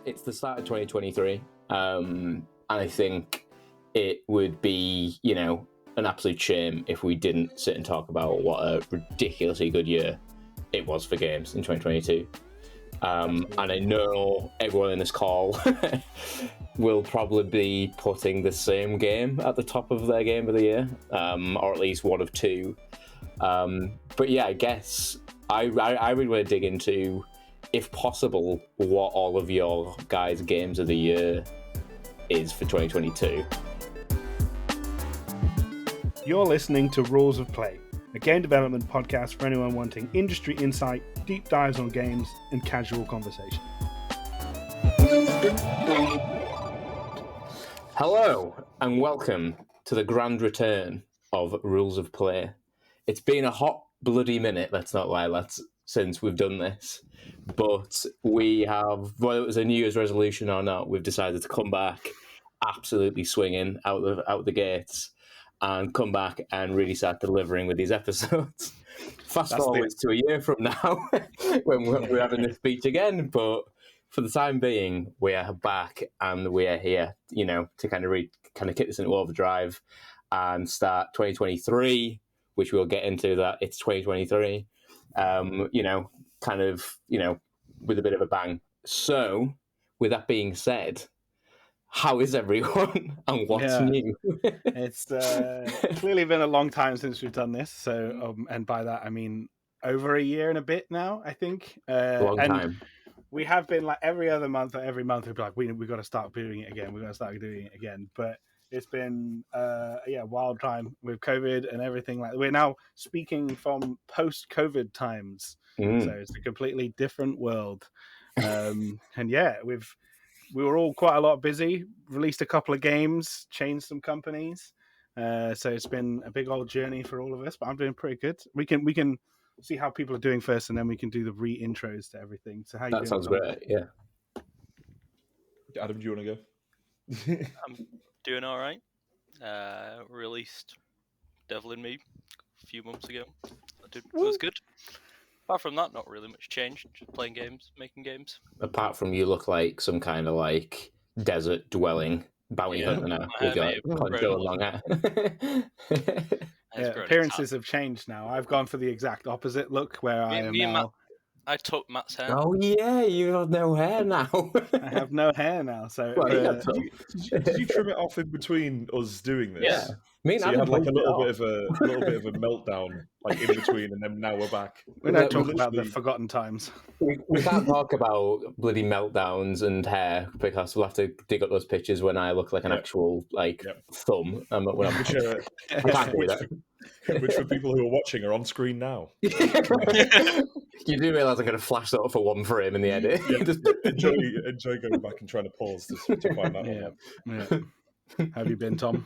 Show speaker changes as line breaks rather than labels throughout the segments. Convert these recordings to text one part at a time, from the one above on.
it's the start of 2023, and I think it would be, an absolute shame if we didn't sit and talk about what a ridiculously good year it was for games in 2022. And I know everyone in this call will probably be putting the same game at the top of their game of the year, or at least one of two. But yeah, I guess I really want to dig into, if possible, what all of your guys' games of the year is for 2022.
You're listening to Rules of Play, a game development podcast for anyone wanting industry insight, deep dives on games, and casual conversation.
Hello, and welcome to the grand return of Rules of Play. It's been a hot bloody minute, let's not lie, since we've done this. But we have, whether it was a New Year's resolution or not, we've decided to come back absolutely swinging out the gates and come back and really start delivering with these episodes. Fast forward to a year from now when we're having this speech again, but for the time being, we are back and we are here, to kind of kick this into overdrive and start 2023, which we'll get into that. It's 2023, with a bit of a bang. So, with that being said, how is everyone and what's new?
It's clearly been a long time since we've done this. So, and by that I mean over a year and a bit now, I think.
Long time.
We have been like every other month or every month we've been like, we've got to start doing it again. We've got to start doing it again. But it's been wild time with COVID and everything. Like, we're now speaking from post-COVID times, so it's a completely different world. And yeah, we were all quite a lot busy. Released a couple of games, changed some companies. So it's been a big old journey for all of us. But I'm doing pretty good. We can see how people are doing first, and then we can do the re-intros to everything. So how you doing?
That sounds great. Yeah.
Adam, do you want to go?
I'm doing all right. Released Devil in Me a few months ago. It was good. Apart from that, not really much change. Just playing games, making games.
Apart from you look like some kind of like desert dwelling bounty hunter now. You've got poncho and long hair.
Appearances have changed now. I've gone for the exact opposite look, where I am now.
I took Matt's hair.
Oh yeah, you have no hair now.
I have no hair now. So
did you trim it off in between us doing this?
Yeah.
So you had like a little bit of a meltdown, like in between, and then now we're back.
We don't talk about the forgotten times.
We can't talk about bloody meltdowns and hair because we'll have to dig up those pictures when I look like an actual thumb. I can't do that.
Which for people who are watching are on screen now.
You do realise I'm going to flash that up for one frame in the edit.
Yeah. Enjoy going back and trying to pause to find that one.
Yeah. How have you been, Tom?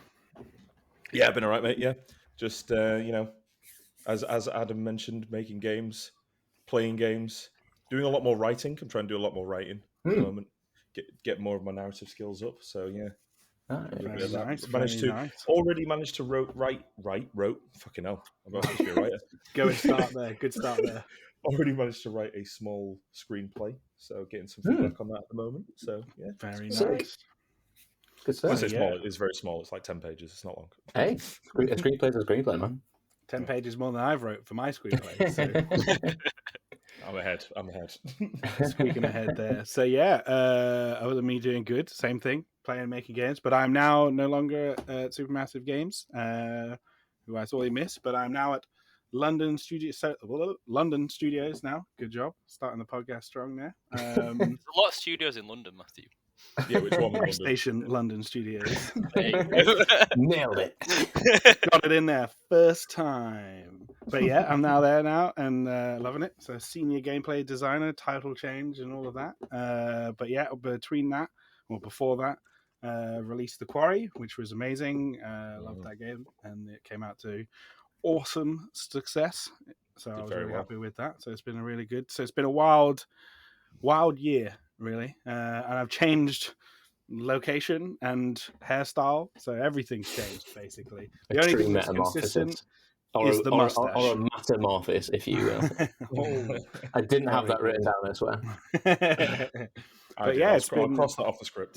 Yeah, I've been all right, mate. Yeah, just as Adam mentioned, making games, playing games, doing a lot more writing. I'm trying to do a lot more writing at the moment. Get more of my narrative skills up. So yeah. Already managed to wrote. Fucking hell, I'm about to be a writer.
Go and start there. Good start there.
Already managed to write a small screenplay, so getting some feedback on that at the moment. So yeah,
very nice.
Good stuff.
Small. It's very small. It's like 10 pages. It's not long.
Hey, a screenplay's a screenplay, man.
10 pages more than I've wrote for my screenplay. So.
I'm ahead.
Squeaking ahead there. So yeah, other than me doing good, same thing, playing and making games. But I'm now no longer at Supermassive Games, who I sorely miss. But I'm now at London Studios. London Studios now. Good job, starting the podcast strong there.
There's a lot of studios in London, Matthew.
Yeah, which one?
PlayStation London Studios.
Nailed it.
Got it in there first time. But yeah, I'm now there now and loving it. So senior gameplay designer, title change and all of that. But yeah, before that, released The Quarry, which was amazing. Loved that game, and it came out to awesome success. So I was really happy with that. So it's been a really good. So it's been a wild year, really, and I've changed location and hairstyle, so everything's changed basically. The only thing that's consistent is the mustache,
or a metamorphosis, if you will. I didn't have that written down, I swear.
I
But yeah,
I'll cross that off the script.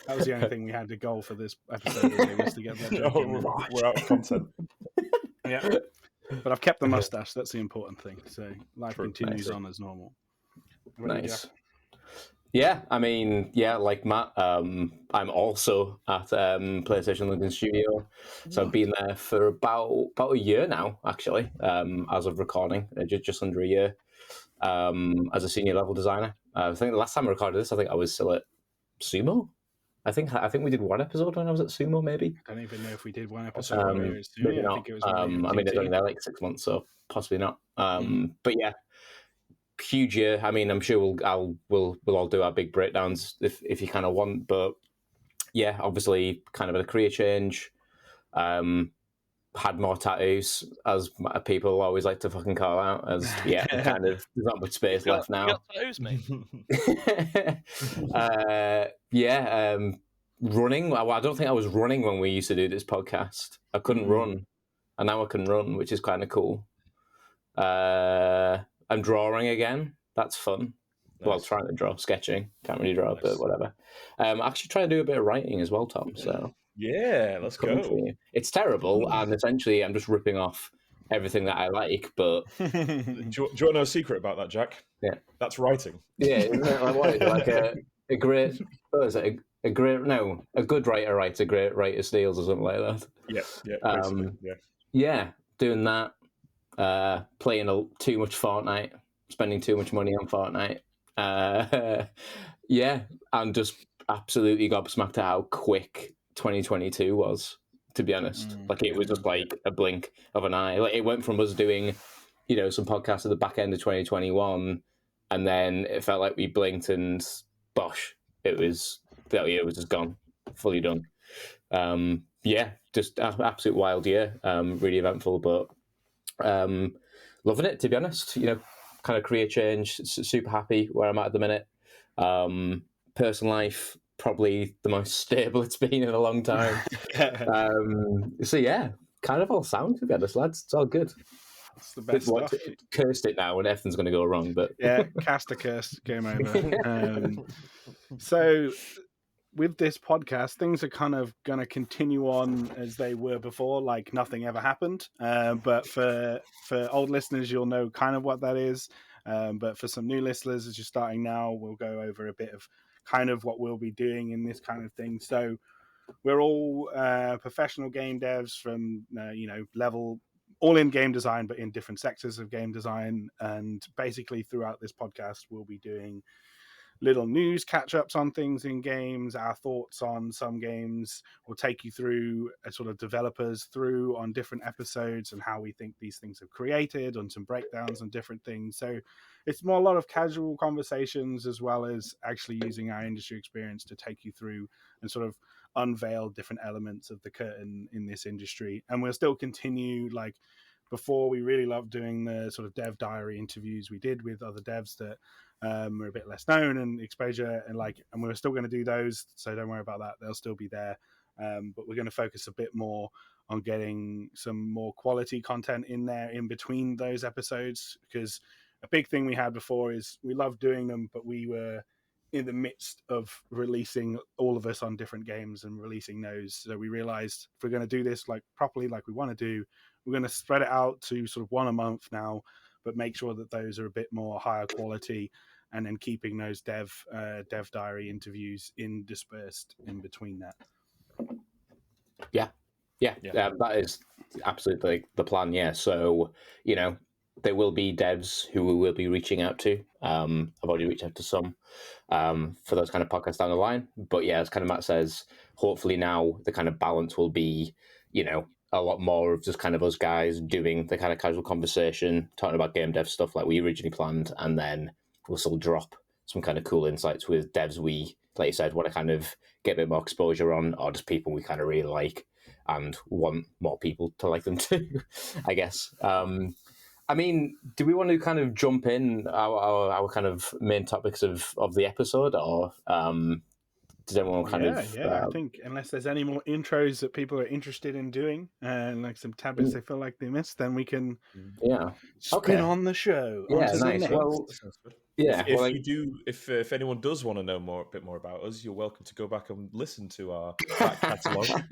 That was the only thing we had to goal for this episode, really, was to get that joke in there.
We're out of content.
Yeah. But I've kept the mustache. That's the important thing. So life
True.
continues
Nice.
on as normal. What about you,
Nice.
Jack?
Yeah, I mean, yeah, like Matt, I'm also at PlayStation London Studio, so I've been there for about a year now, actually, as of recording, just under a year, as a senior level designer. I think the last time I recorded this, I think I was still at Sumo. I think we did one episode when I was at Sumo, maybe.
I don't even know if we did one episode.
Maybe
I
not.
think it was
I mean, I was only there like 6 months, so possibly not. But yeah. Huge year. I mean, I'm sure we'll all do our big breakdowns if you kind of want. But yeah, obviously, kind of a career change. Had more tattoos, as people always like to fucking call out. As kind of there's not much space left now.
You got tattoos, mate.
Running. Well, I don't think I was running when we used to do this podcast. I couldn't run, and now I can run, which is kind of cool. I'm drawing again. That's fun. Nice. Well, trying to draw, sketching. Can't really draw, but whatever. Actually trying to do a bit of writing as well, Tom. So
yeah, let's go.
It's terrible, and essentially I'm just ripping off everything that I like. But
do you want to know a secret about that, Jack?
Yeah,
that's writing.
Yeah, isn't it like what is it? Like a great? What is it? A good writer writes, a great writer steals, or something like that.
Yeah.
Yeah, doing that. Playing too much Fortnite, spending too much money on Fortnite. And just absolutely gobsmacked at how quick 2022 was, to be honest. Like, it was just like a blink of an eye. Like, it went from us doing, some podcasts at the back end of 2021, and then it felt like we blinked and bosh, that year was just gone, fully done. Just absolute wild year, really eventful, but loving it, to be honest. Kind of career change, super happy where I'm at the minute. Personal life, probably the most stable it's been in a long time. So yeah, kind of all sound, to be honest, lads. It's all good.
It's the best stuff.
Cursed it now, and everything's going to go wrong. But
yeah, cast a curse, game over. So with this podcast, things are kind of going to continue on as they were before, like nothing ever happened. But for old listeners, you'll know kind of what that is. But for some new listeners, as you're starting now, we'll go over a bit of kind of what we'll be doing in this kind of thing. So we're all professional game devs from, level, all in game design, but in different sectors of game design. And basically throughout this podcast, we'll be doing little news catch-ups on things in games, our thoughts on some games. We'll take you through sort of developers through on different episodes and how we think these things have created, on some breakdowns on different things. So it's more a lot of casual conversations, as well as actually using our industry experience to take you through and sort of unveil different elements of the curtain in this industry. And we'll still continue, like before, we really loved doing the sort of dev diary interviews we did with other devs that are a bit less known and exposure, and we're still going to do those, so don't worry about that, they'll still be there. But we're going to focus a bit more on getting some more quality content in there in between those episodes, because a big thing we had before is we loved doing them, but we were in the midst of releasing all of us on different games and releasing those. So we realized if we're going to do this like properly, like we want to do, we're going to spread it out to sort of one a month now, but make sure that those are a bit more higher quality, and then keeping those dev diary interviews dispersed in between that.
Yeah, that is absolutely the plan. Yeah, so there will be devs who we will be reaching out to. I've already reached out to some for those kind of podcasts down the line. But yeah, as kind of Matt says, hopefully now the kind of balance will be, a lot more of just kind of us guys doing the kind of casual conversation, talking about game dev stuff like we originally planned, and then we'll still drop some kind of cool insights with devs we, like you said, want to kind of get a bit more exposure on, or just people we kind of really like and want more people to like them too, I guess. I mean, do we want to kind of jump in our kind of main topics of the episode, or does anyone kind of?
I think unless there's any more intros that people are interested in doing, and like some tablets they feel like they missed, then we can spin on the show.
Yeah,
onto
nice.
the next.
Well,
Sounds good.
yeah.
If anyone does want to know a bit more about us, you're welcome to go back and listen to our back catalogue.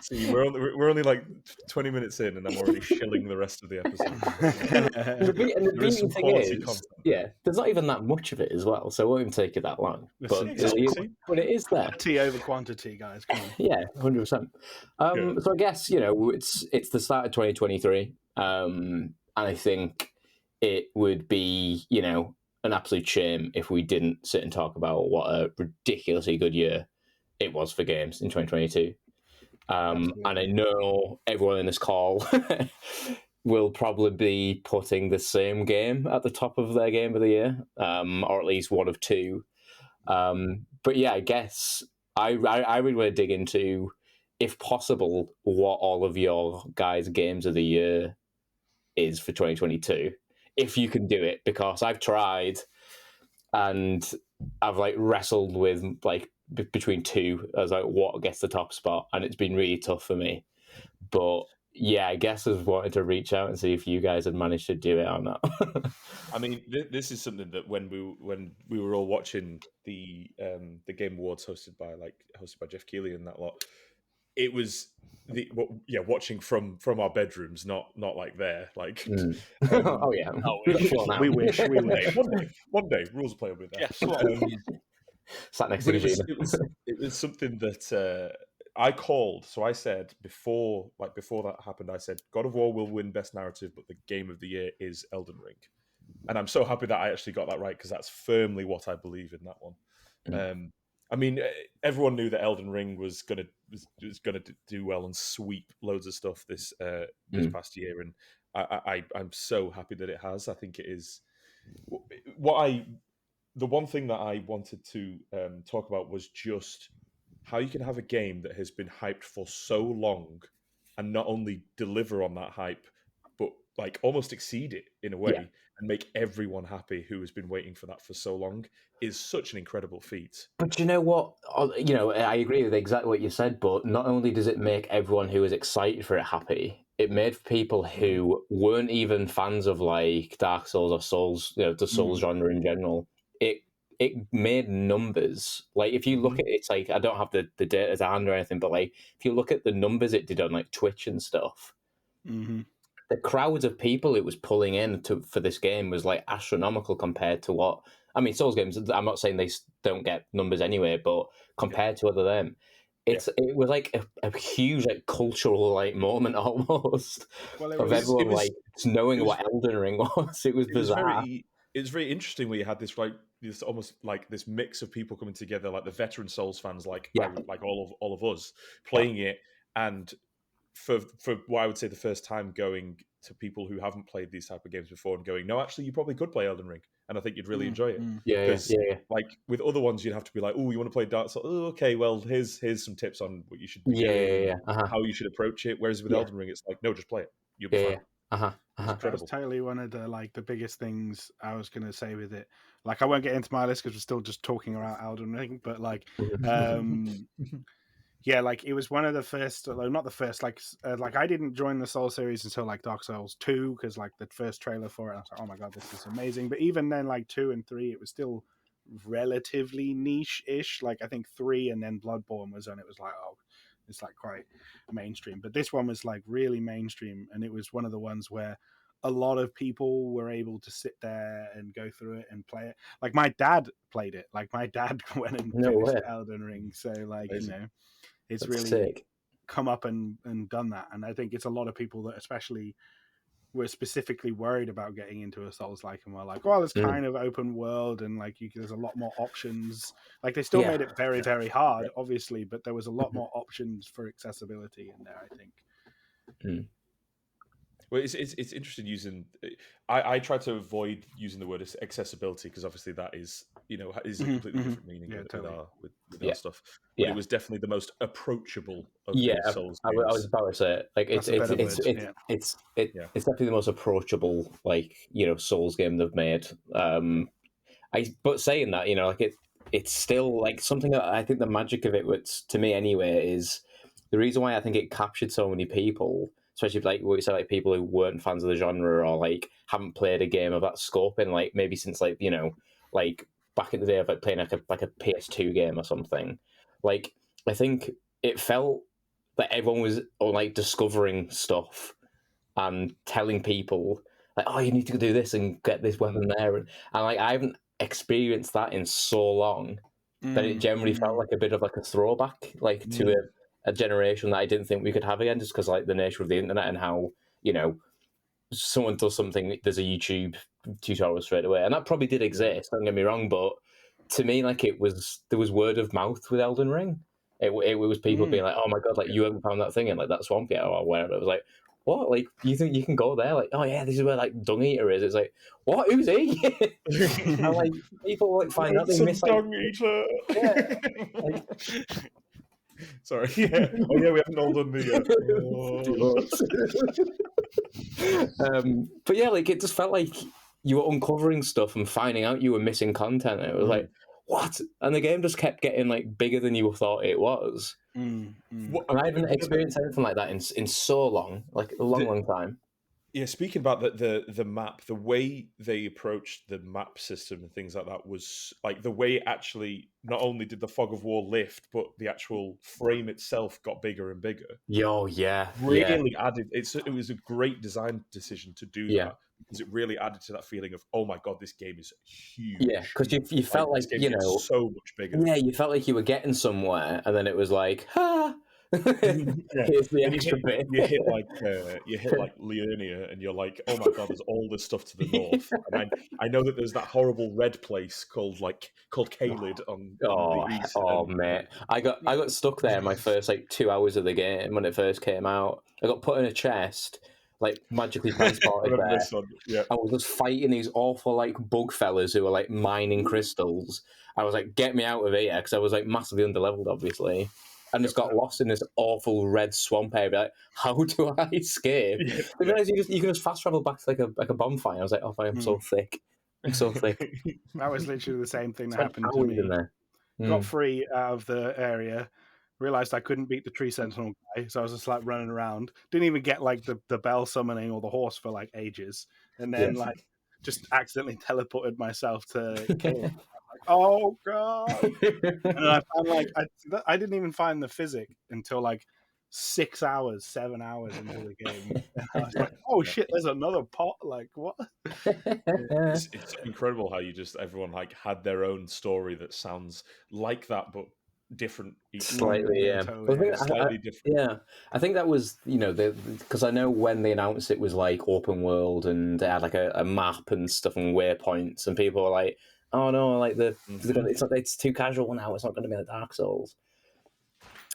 See, we're only like 20 minutes in, and I'm already shilling the rest of the episode.
And the beauty thing is,
content.
there's not even that much of it as well, so it won't even take you that long. But it is there.
Quality over quantity, guys. Come on.
Yeah, 100%. So I guess it's the start of 2023, and I think it would be an absolute shame if we didn't sit and talk about what a ridiculously good year it was for games in 2022. And I know everyone in this call will probably be putting the same game at the top of their game of the year, or at least one of two. But yeah, I guess I really want to dig into, if possible, what all of your guys' games of the year is for 2022, if you can do it, because I've tried and I've wrestled with between two as what gets the top spot, and it's been really tough for me. But yeah, I guess I wanted to reach out and see if you guys had managed to do it or not.
I mean, this is something that when we were all watching the Game Awards hosted by Jeff Keighley and that lot, it was watching from our bedrooms, not like there.
Oh yeah,
we wish.
One day, rules play will be there.
Yes.
Sat next to Regina.
It was something that I called. So I said before that happened, I said God of War will win Best Narrative, but the game of the year is Elden Ring, and I'm so happy that I actually got that right, because that's firmly what I believe in that one. I mean, everyone knew that Elden Ring was gonna do well and sweep loads of stuff this past year, and I'm so happy that it has. I think it is the one thing that I wanted to talk about was just how you can have a game that has been hyped for so long and not only deliver on that hype, but almost exceed it in a way and make everyone happy who has been waiting for that for so long is such an incredible feat.
But you know what? I agree with exactly what you said, but not only does it make everyone who is excited for it happy, it made people who weren't even fans of Dark Souls or Souls, the Souls genre in general, it made numbers. If you look at it, it's I don't have the data to hand or anything, but if you look at the numbers it did on Twitch and stuff, the crowds of people it was pulling in for this game was astronomical compared to what Souls games. I'm not saying they don't get numbers anyway, but compared to other them, it was a huge cultural moment almost of everyone knowing what Elden Ring was. It was bizarre.
It was very interesting where you had this this almost this mix of people coming together, the veteran Souls fans, all of us playing it, and for what I would say the first time going to people who haven't played these type of games before and going, no, actually, you probably could play Elden Ring, and I think you'd really enjoy it.
Yeah.
With other ones, you'd have to be oh, you want to play Dark Souls? Oh, okay, well, here's some tips on what you should be doing, how you should approach it. Whereas with Elden Ring, it's no, just play it. You'll be fine.
That was totally one of the biggest things I was going to say with it. I won't get into my list because we're still just talking about Elden Ring, but it was one of the first, not the first, I didn't join the Soul series until Dark Souls 2, because the first trailer for it, I was oh my god, this is amazing. But even then 2 and 3, it was still relatively niche-ish. I think 3 and then Bloodborne was on, it was it's quite mainstream. But this one was really mainstream, and it was one of the ones where a lot of people were able to sit there and go through it and play it. My dad played it. My dad went and finished Elden Ring. So it's
That's
really
sick.
Come up and done that. And I think it's a lot of people that especially were specifically worried about getting into a Souls-like, and were well, it's kind of open world, and there's a lot more options. They still made it very, very hard, obviously, but there was a lot more options for accessibility in there, I think.
Well, it's interesting using. I try to avoid using the word accessibility, because obviously that is a completely different meaning with our stuff. But it was definitely the most approachable of the Souls games.
I was about to say it. It's definitely the most approachable Souls game they've made. But saying that, it's still like something that I think the magic of it, which to me anyway, is the reason why I think it captured so many people, especially like what you said, like people who weren't fans of the genre or like haven't played a game of that scope in like maybe since like like back in the day of like playing like a PS2 game or something. Like I think it felt that everyone was like discovering stuff and telling people like, oh, you need to do this and get this weapon there, and like I haven't experienced that in so long that it generally felt like a bit of like a throwback, like to a generation that I didn't think we could have again, just because like the nature of the internet and how someone does something, there's a YouTube tutorial straight away, and that probably did exist. Don't get me wrong, but to me, like there was word of mouth with Elden Ring. It was people being like, "Oh my god, like you haven't found that thing in like that swamp yet," or whatever. It was like, "What? Like you think you can go there? Like, oh yeah, this is where like Dung Eater is." It's like, what? Who's he? And like people like find out they miss like,
Dung Eater.
yeah, like,
Sorry. Yeah. Oh yeah, we haven't all done the.
but yeah, like it just felt like you were uncovering stuff and finding out you were missing content. And it was like, what? And the game just kept getting like bigger than you thought it was. And I haven't experienced anything like that in so long, like a long time.
Yeah, speaking about the map, the way they approached the map system and things like that was like the way actually not only did the fog of war lift, but the actual frame itself got bigger and bigger. Really added. It was a great design decision to do that, because it really added to that feeling of, oh my god, this game is huge.
Yeah, because you felt like
so much bigger.
Yeah, you felt like you were getting somewhere, and then it was like, here's the extra bit.
You hit like Leonia, and you're like, oh my god, there's all this stuff to the north. And I know that there's that horrible red place called Caelid on the east.
Mate, I got stuck there in my first like 2 hours of the game when it first came out. I got put in a chest, like magically transported there. I was just fighting these awful like bug fellas who were like mining crystals. I was like, get me out of here, because I was like massively underleveled, obviously. And just got lost in this awful red swamp area. Like, how do I escape? You realize you can just fast travel back to like a bonfire. I was like, oh, I'm so thick. I'm so thick.
That was literally the same thing that happened to me. Got free out of the area, realized I couldn't beat the tree sentinel guy, so I was just like running around. Didn't even get like the bell summoning or the horse for like ages, and then like just accidentally teleported myself to Caelid. Oh god! And I found like I didn't even find the physic until like 7 hours into the game. And I was like, oh shit, there's another pot. Like what?
It's incredible how everyone like had their own story that sounds like that, but different.
Slightly, yeah.
Totally, slightly different.
Yeah, I think that was because I know when they announced it was like open world and they had like a map and stuff and waypoints, and people were like, oh no, like it's too casual now. It's not going to be like Dark Souls.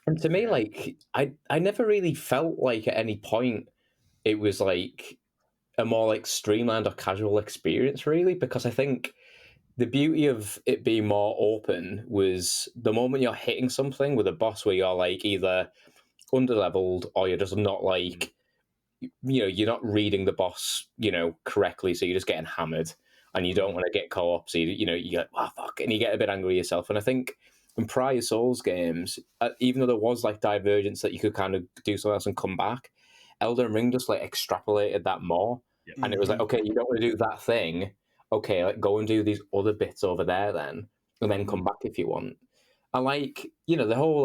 And to me, like I never really felt like at any point it was like a more like streamlined or casual experience, really, because I think the beauty of it being more open was the moment you're hitting something with a boss where you're like either underleveled or you're just not like you're not reading the boss correctly, so you're just getting hammered. And you don't want to get co-op, so you get, oh, fuck, and you get a bit angry yourself. And I think in prior Souls games, even though there was like divergence that you could kind of do something else and come back, Elden Ring just like extrapolated that more. And it was like, okay, you don't want to do that thing. Okay, like go and do these other bits over there then, and then come back if you want. I like, the whole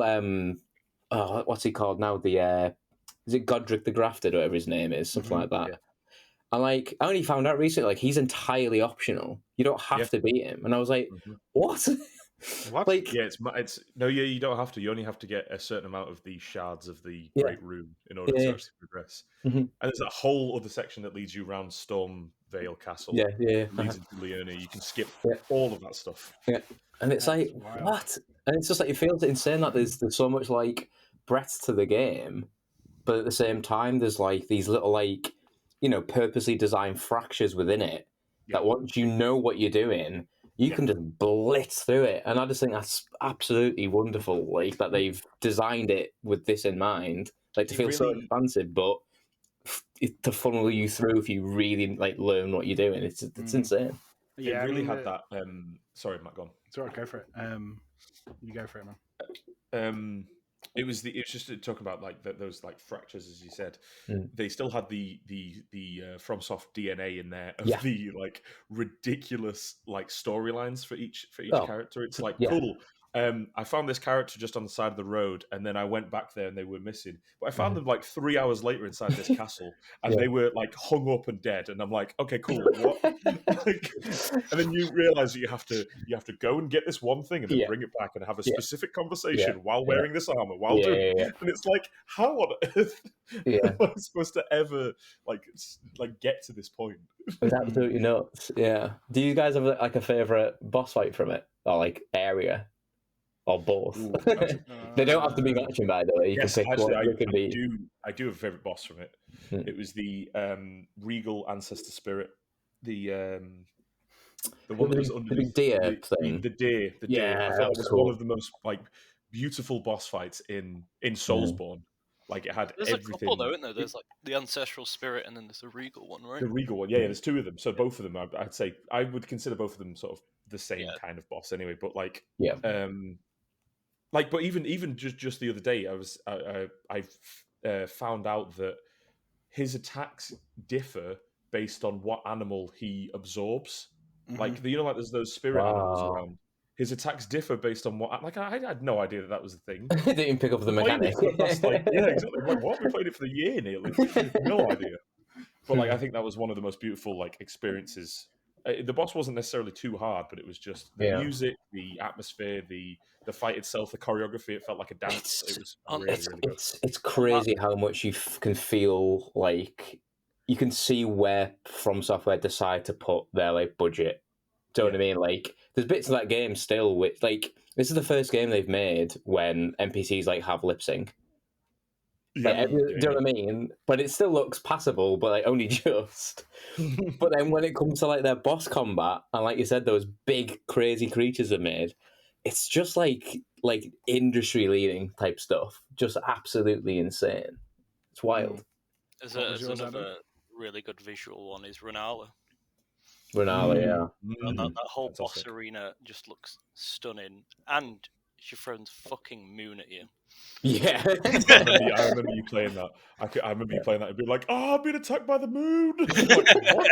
what's he called now? The is it Godric the Grafted, or whatever his name is, something like that. Yeah. I only found out recently, like, he's entirely optional. You don't have to beat him. And I was like, what?
What?
Like,
you don't have to. You only have to get a certain amount of the shards of the Great Rune in order to actually progress. And there's a whole other section that leads you around Stormvale Castle. Leads into Leonia. You can skip all of that stuff.
Yeah. And it's like, what? And it's just like, it feels insane that there's so much like breadth to the game, but at the same time, there's like these little like, purposely designed fractures within it that once you know what you're doing, you can just blitz through it. And I just think that's absolutely wonderful, like that they've designed it with this in mind, like to feel so expansive, but to funnel you through if you really like learn what you're doing. It's insane.
Yeah,
really had that. Sorry, Matt, go on.
It's all right, go for it. You go for it, man.
It was just talking about like those like fractures, as you said. They still had the FromSoft DNA in there of the like ridiculous like storylines for each character. It's like cool. I found this character just on the side of the road, and then I went back there and they were missing. But I found them like 3 hours later inside this castle, and they were like hung up and dead. And I'm like, okay, cool. What? Like, and then you realize that you have to go and get this one thing and then bring it back and have a specific conversation while wearing this armor, while doing. And it's like, how on earth am I supposed to ever like get to this point?
It's absolutely nuts. Yeah. Do you guys have like a favorite boss fight from it, or like area? Or both.
Ooh,
they don't have to be matching, by the way. You
yes,
can pick
actually,
one.
I do have a favorite boss from it. It was the regal ancestor spirit, the one that was under
the big deer thing.
The deer. I thought it was cool. One of the most like beautiful boss fights in Soulsborne. Like it had
there's
everything.
A couple though, isn't there? There's like the ancestral spirit, and then there's the regal one, right?
The regal one, yeah. There's two of them. So both of them, I'd say, I would consider both of them sort of the same kind of boss, anyway. But like, but even just the other day, I found out that his attacks differ based on what animal he absorbs. Like like there's those spirit animals around. His attacks differ based on what. Like I had no idea that was a thing.
They didn't pick up the mechanic.
Exactly. Like, what? We played it for the year nearly. No idea. But like I think that was one of the most beautiful like experiences. The boss wasn't necessarily too hard, but it was just the music, the atmosphere, the fight itself, the choreography. It felt like a dance. It was really good.
It's crazy how much you can feel like you can see where From Software decide to put their like budget. Do you know what I mean? Like there's bits of that game still with like this is the first game they've made when NPCs like have lip sync. Do you know what I mean? But it still looks passable, but like only just. But then when it comes to like their boss combat, and like you said, those big crazy creatures are made, it's just like industry leading type stuff. Just absolutely insane. It's wild.
There's another really good visual one is Renala.
Renala,
That whole boss arena just looks stunning, and she throws fucking moon at you.
Yeah,
I remember you playing that. I remember you playing that and being like, "Oh, I've been attacked by the moon." I'm like, what?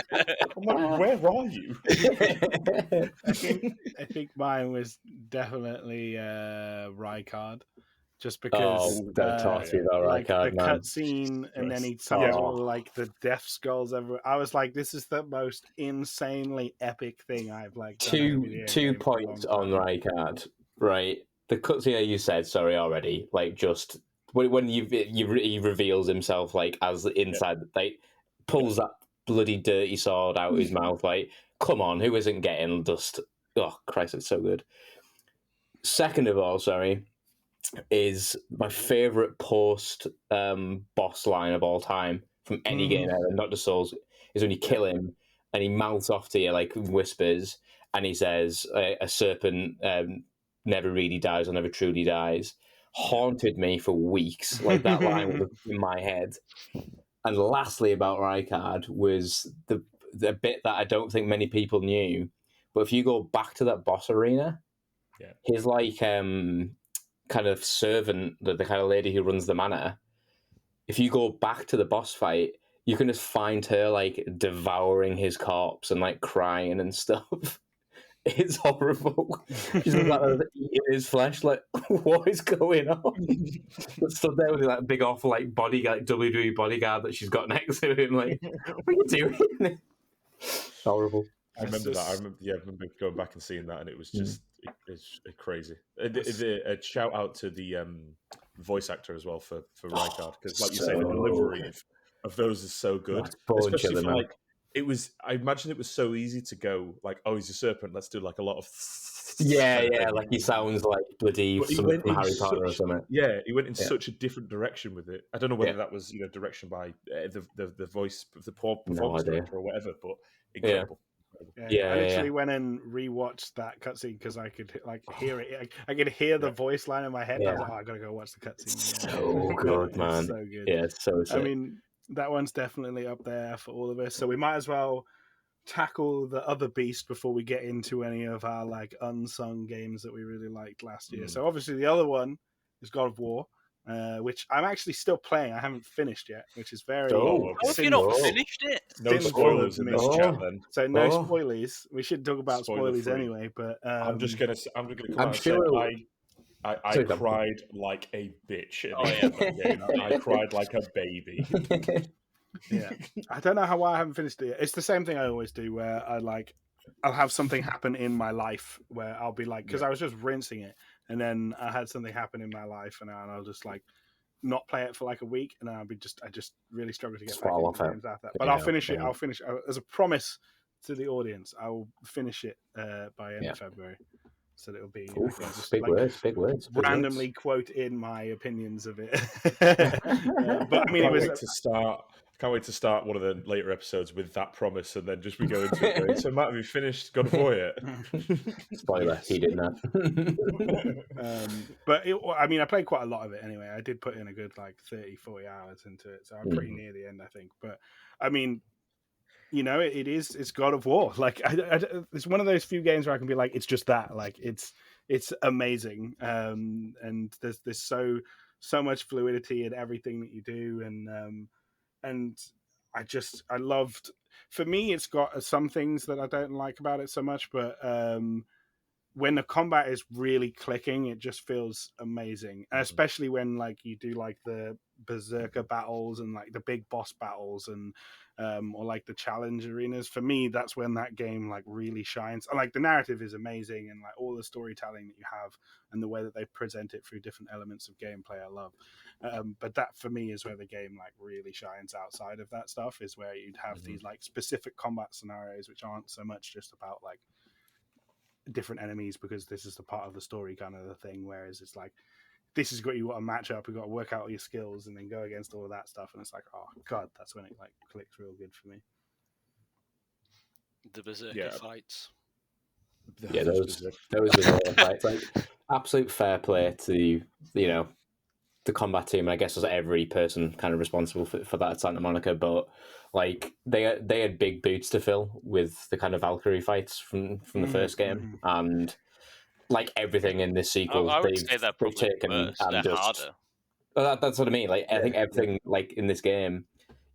I'm like, where are you?
I think mine was definitely Rykard, just because
don't talk to me about
like
Rykard,
the
man.
cutscene, and then he'd summon like the death skulls everywhere. I was like, this is the most insanely epic thing I've like.
Two points on Rykard, right? The cutscene you said, sorry, already. Like just when he reveals himself, like as inside, like pulls that bloody dirty sword out of his mouth. Like, come on, who isn't getting just? Oh Christ, it's so good. Second of all, sorry, is my favorite post boss line of all time from any game ever, not just Souls. Is when you kill him and he mouths off to you like whispers, and he says, "A serpent." Never really dies or never truly dies. Haunted me for weeks. Like that line was in my head. And lastly about Rykard was the bit that I don't think many people knew. But if you go back to that boss arena, his like kind of servant, the kind of lady who runs the manor, if you go back to the boss fight, you can just find her like devouring his corpse and like crying and stuff. It's horrible. She's like eating his flesh. Like, what is going on? Stood there with that big awful like bodyguard, WWE bodyguard that she's got next to him. Like, what are you doing? Horrible.
I remember that. I remember going back and seeing that, and it was just it's crazy. A shout out to the voice actor as well for Rykard, because, like you say, the delivery of those is so good, especially for like. It was. I imagine it was so easy to go like, "Oh, he's a serpent. Let's do like a lot of."
Like he sounds like bloody from Harry Potter or something.
Yeah, he went in such a different direction with it. I don't know whether that was direction by the voice of the performance director or whatever, but incredible.
I literally went and rewatched that cutscene because I could like hear it. I could hear the voice line in my head. And I was like, "Oh, I gotta go watch the cutscene."
So good, man.
So good.
Yeah, it's so sick.
I mean, that one's definitely up there for all of us. So we might as well tackle the other beast before we get into any of our like unsung games that we really liked last year. So obviously the other one is God of War, which I'm actually still playing. I haven't finished yet, which is very
Oh,
How have you not finished it?
No spoilers in this chat, then.
So no spoilies. We should talk about spoilers anyway. But
I'm just gonna come
I'm
out
sure
and say I cried like a bitch at the end of that game. I cried like a baby.
Yeah, I don't know why I haven't finished it yet. It's the same thing I always do, where I'll have something happen in my life where I'll be like, because I was just rinsing it, and then I had something happen in my life, and I'll just like not play it for like a week, and then I just really struggle to get back into games after that. But I'll finish it. I'll finish as a promise to the audience. I will finish it by end of February. So it'll be just
big words.
Randomly quote in my opinions of it. But I mean,
can't wait to start one of the later episodes with that promise, and then just we go into it going, so Matt, have you finished God of War yet?
Spoiler, he did not.
But I mean, I played quite a lot of it anyway. I did put in a good like 30, 40 hours into it, so I'm pretty near the end, I think. But I mean, you know, it's God of War. Like, it's one of those few games where I can be like, it's just that. Like, it's amazing. And there's so much fluidity in everything that you do, and I loved. For me, it's got some things that I don't like about it so much, but when the combat is really clicking, it just feels amazing, and especially when like you do like the berserker battles and like the big boss battles and or like the challenge arenas. For me, that's when that game like really shines. And like the narrative is amazing, and like all the storytelling that you have and the way that they present it through different elements of gameplay, I love. But that for me is where the game like really shines. Outside of that stuff is where you'd have these like specific combat scenarios which aren't so much just about like different enemies because this is the part of the story kind of the thing, whereas it's like this has got you got to match up, you've got to work out all your skills and then go against all of that stuff, and it's like, oh god, that's when it like clicks real good for me.
The berserker fights.
Those berserker fights, like absolute fair play to the combat team. I guess was every person kind of responsible for that at Santa Monica, but like they had big boots to fill with the kind of Valkyrie fights from the first game, and like everything in this sequel,
I would say they're probably
taken
worse.
and
they're
just
harder.
Well, that's what I mean. Like I think everything like in this game,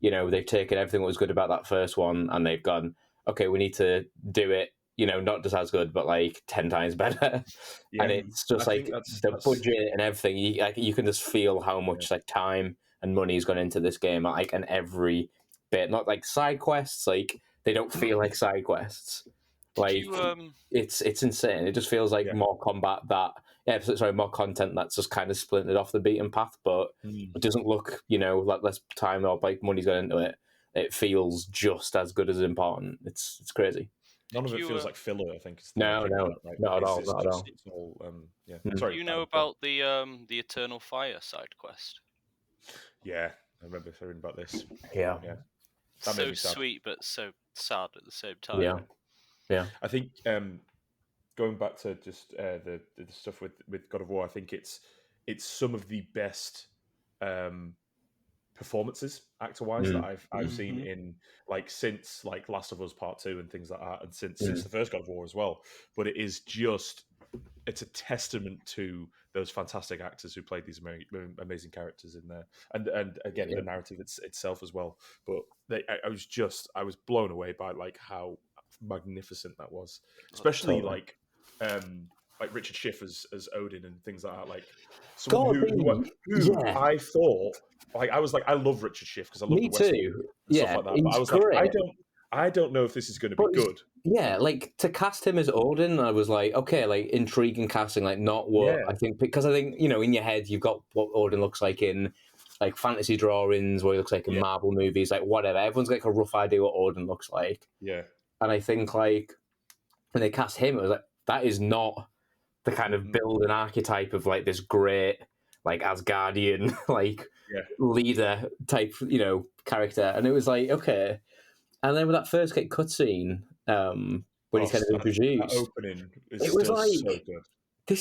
they've taken everything that was good about that first one, and they've gone, okay, we need to do it. Not just as good, but like 10 times better. And it's just like the budget and everything. You can just feel how much like time and money has gone into this game. Like, and every bit, not like side quests. Like they don't feel like side quests. Like it's insane. It just feels like more combat more content that's just kind of splintered off the beaten path, but it doesn't look, like less time or like money's gone into it. It feels just as good as important. It's crazy.
None of it feels like filler, I think.
No, not at all. Not at all.
It's all,
Sorry, do you know about the Eternal Fire side quest?
Yeah, I remember hearing about this.
Yeah.
That made
So
me sad.
sweet, but so sad at the same time.
Yeah.
I think going back to just the stuff with God of War, I think it's some of the best performances actor-wise that I've seen in like since like Last of Us Part 2 and things like that, and since the first God of War as well. But it's a testament to those fantastic actors who played these amazing characters in there, and again the narrative itself as well. But I was blown away by like how magnificent that was, especially like Richard Schiff as Odin and things like that. Like someone who I thought, like I was like, I love Richard Schiff because I love the Western stuff like that. But I was
great.
like, I don't know if this is going to be good.
Yeah, like to cast him as Odin, I was like, okay, like intriguing casting, like not what I think, because I think in your head you've got what Odin looks like in like fantasy drawings, what he looks like in Marvel movies, like whatever. Everyone's got like a rough idea what Odin looks like.
Yeah,
and I think like when they cast him, it was like that is not the kind of build and archetype of like this great like Asgardian like leader type character, and it was like okay. And then with that first cutscene, when he's kind of introduced,
that opening is
it was
still
like,
so good.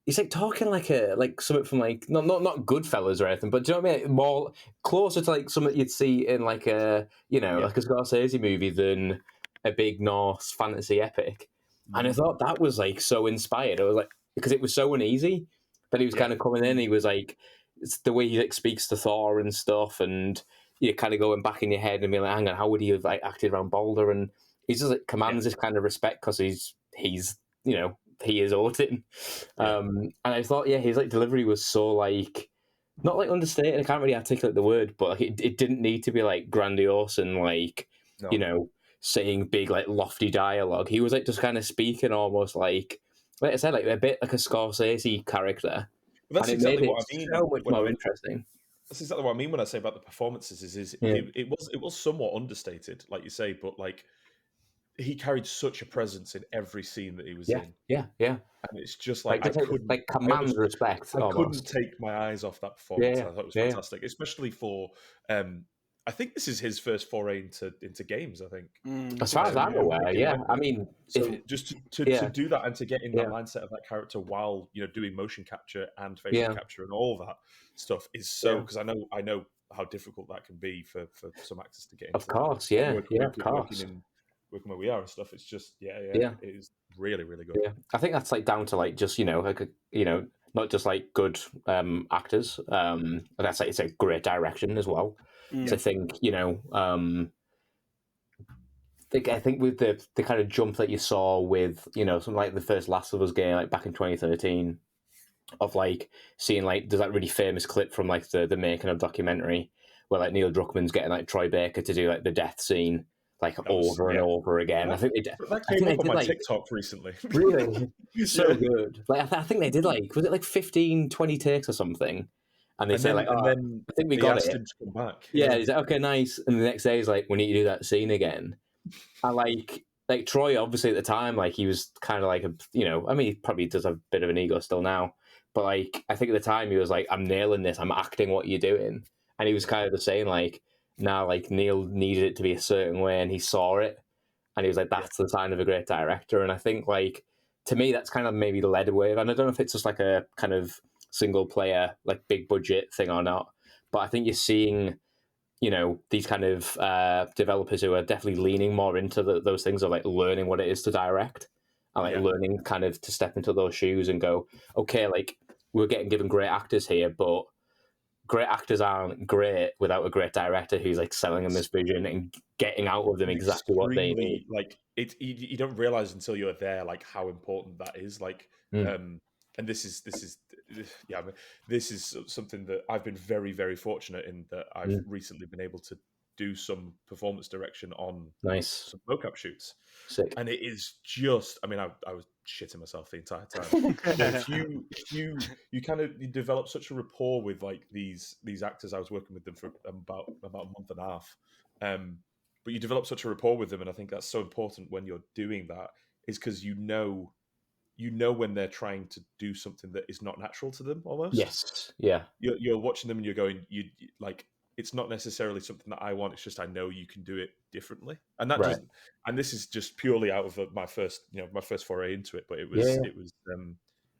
He's like talking like something from like not Goodfellas or anything, but do you know what I mean? More closer to like something you'd see in like a like a Scorsese movie than a big Norse fantasy epic. And I thought that was like so inspired. I was like, because it was so uneasy that he was kind of coming in. He was like, it's the way he like speaks to Thor and stuff, and you're kind of going back in your head and being like, hang on, how would he have like acted around Balder? And he just like commands this kind of respect because he's you know, he is Odin. And I thought, his like delivery was so like not like understated. I can't really articulate the word, but like, it didn't need to be like grandiose and like you know, saying big like lofty dialogue. He was like just kind of speaking almost like I said, like a bit like a Scorsese character.
But that's exactly what I mean.
So much more interesting.
That's exactly what I mean when I say about the performances. It was somewhat understated, like you say, but like he carried such a presence in every scene that he was in.
Yeah.
And it's just like I couldn't
command respect.
I couldn't take my eyes off that performance. I thought it was fantastic, especially for. I think this is his first foray into games. I think,
as far as I'm aware, I mean,
so just to do that and to get in that mindset of that character while doing motion capture and facial capture and all that stuff is so because I know how difficult that can be for some actors to get into.
Of course,
working where we are and stuff. It's just it is really really good.
Yeah, I think that's like down to like just not just like good actors. That's like it's a great direction as well. So I think I think with the kind of jump that you saw with something like the first Last of Us game like back in 2013, of like seeing like there's that really famous clip from like the making of documentary where like Neil Druckmann's getting like Troy Baker to do like the death scene and over again. I think
that came up on my TikTok recently.
Really? So good. Like I think they did like, was it like 15, 20 takes or something? And they say like,
then
I think we got it.
Him to come back.
Yeah, he's like, okay, nice. And the next day he's like, we need to do that scene again. And like Troy, obviously at the time, like he was kind of like I mean, he probably does have a bit of an ego still now, but like I think at the time he was like, I'm nailing this. I'm acting what you're doing. And he was kind of the saying like, like Neil needed it to be a certain way, and he saw it, and he was like, "That's the sign of a great director." And I think, like, to me, that's kind of maybe led away. And I don't know if it's just like a kind of single player, like big budget thing or not, but I think you're seeing, these kind of developers who are definitely leaning more into those things of like learning what it is to direct and like learning kind of to step into those shoes and go, okay, like we're getting given great actors here, but great actors aren't great without a great director who's like selling them this vision and getting out of them exactly what they need.
Like you don't realize until you're there, like how important that is. Like, and this is something that I've been very, very fortunate in that I've recently been able to do some performance direction on some mocap shoots.
Sick.
And it is just, I mean, I was shitting myself the entire time. If you kind of develop such a rapport with like these actors, I was working with them for about a month and a half. But you develop such a rapport with them, and I think that's so important when you're doing that, is because you know when they're trying to do something that is not natural to them almost.
Yes. Yeah.
You're watching them and you're going, you like, it's not necessarily something that I want. It's just I know you can do it differently, and that doesn't. And this is just purely out of my first foray into it. But it was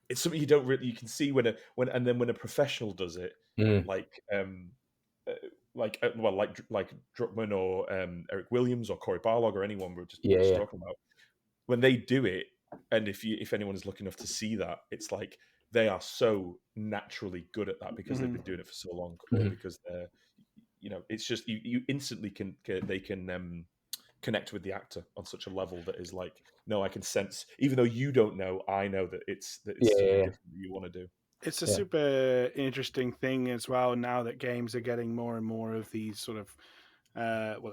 it's something you don't really you can see when a professional does it, like Druckmann or Eric Williams or Corey Barlog or anyone we're just talking about, when they do it, and if anyone is lucky enough to see that, it's like they are so naturally good at that because they've been doing it for so long, or because they're. It's just you instantly can connect with the actor on such a level that is like, no, I can sense, even though you don't know, I know that it's something different that you want to do.
It's a super interesting thing as well now that games are getting more and more of these sort of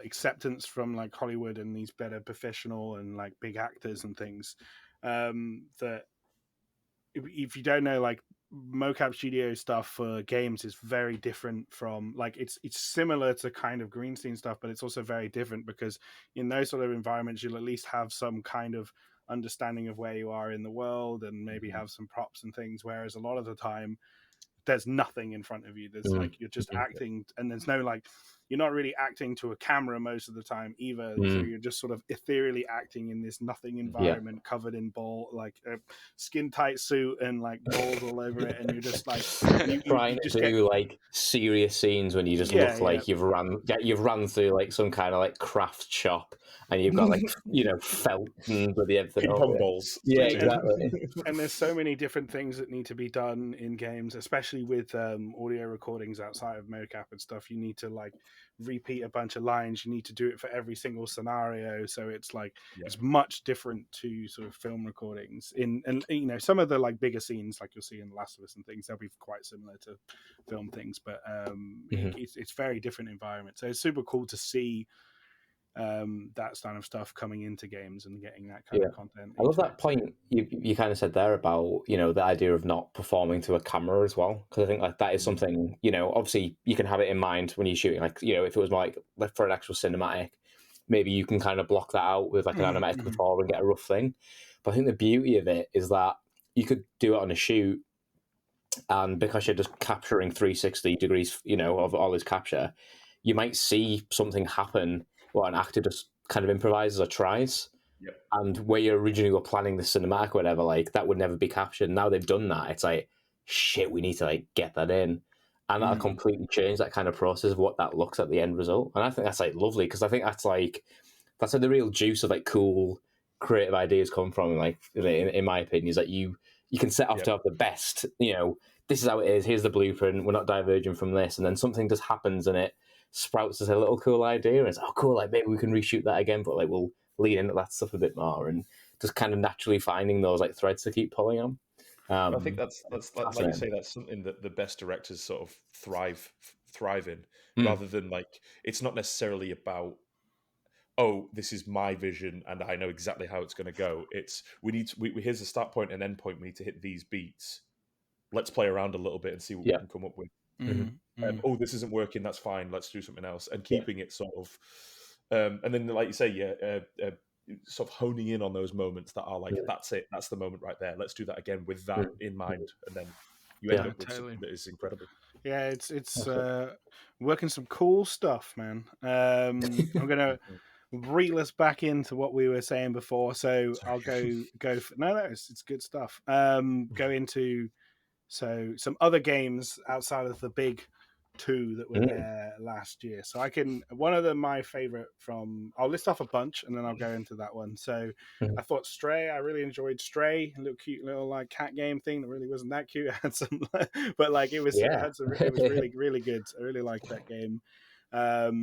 acceptance from like Hollywood and these better professional and like big actors and things. That if you don't know, like mocap studio stuff for games is very different from like it's similar to kind of green screen stuff, but it's also very different because in those sort of environments you'll at least have some kind of understanding of where you are in the world and maybe have some props and things, whereas a lot of the time there's nothing in front of you. There's like you're just acting, and there's no like you're not really acting to a camera most of the time either. So you're just sort of ethereally acting in this nothing environment covered in ball, like a skin tight suit and like balls all over it, and you're just like you
trying
just
to
get
do like serious scenes when you just look like you've run through like some kind of like craft shop, and you've got like felt and bloody everything
ping
over
pong
it.
balls.
Yeah, exactly.
And there's so many different things that need to be done in games, especially with audio recordings outside of mocap and stuff. You need to like repeat a bunch of lines. You need to do it for every single scenario. So it's like it's much different to sort of film recordings. And some of the like bigger scenes, like you'll see in The Last of Us and things, they'll be quite similar to film things, but it's very different environment. So it's super cool to see that kind of stuff coming into games and getting that kind of content.
I love that point you kind of said there about the idea of not performing to a camera as well, because I think like that is something obviously you can have it in mind when you're shooting, like if it was like for an actual cinematic, maybe you can kind of block that out with like an animatic before and get a rough thing. But I think the beauty of it is that you could do it on a shoot, and because you're just capturing 360 degrees of all this capture, you might see something happen what an actor just kind of improvises or tries.
Yep.
And where you originally were planning the cinematic or whatever, like that would never be captured. Now they've done that. It's like, shit, we need to like get that in. And that'll completely change that kind of process of what that looks at the end result. And I think that's like lovely, because I think that's like the real juice of like cool creative ideas come from. Like in my opinion, is that you can set off to have the best, this is how it is, here's the blueprint, we're not diverging from this, and then something just happens and it sprouts as a little cool idea, and it's cool, like maybe we can reshoot that again, but like we'll lean into that stuff a bit more, and just kind of naturally finding those like threads to keep pulling on.
I think that's like you say, that's something that the best directors sort of thrive in, rather than like, it's not necessarily about, oh, this is my vision and I know exactly how it's going to go. It's here's a start point and end point. We need to hit these beats. Let's play around a little bit and see what we can come up with. Oh, this isn't working. That's fine. Let's do something else. And keeping it sort of, and then like you say, sort of honing in on those moments that are like, that's it. That's the moment right there. Let's do that again with that in mind, and then you end up with something that is incredible.
Yeah, it's working some cool stuff, man. I'm gonna reel us back into what we were saying before, so I'll go for, no, it's good stuff. Go into some other games outside of the big two that were there last year. So one of them, my favorite I'll list off a bunch and then I'll go into that one. So I thought Stray, I really enjoyed Stray, a little cute little like cat game thing that really wasn't that cute. It had some, but like it was really, really good. I really liked that game.
That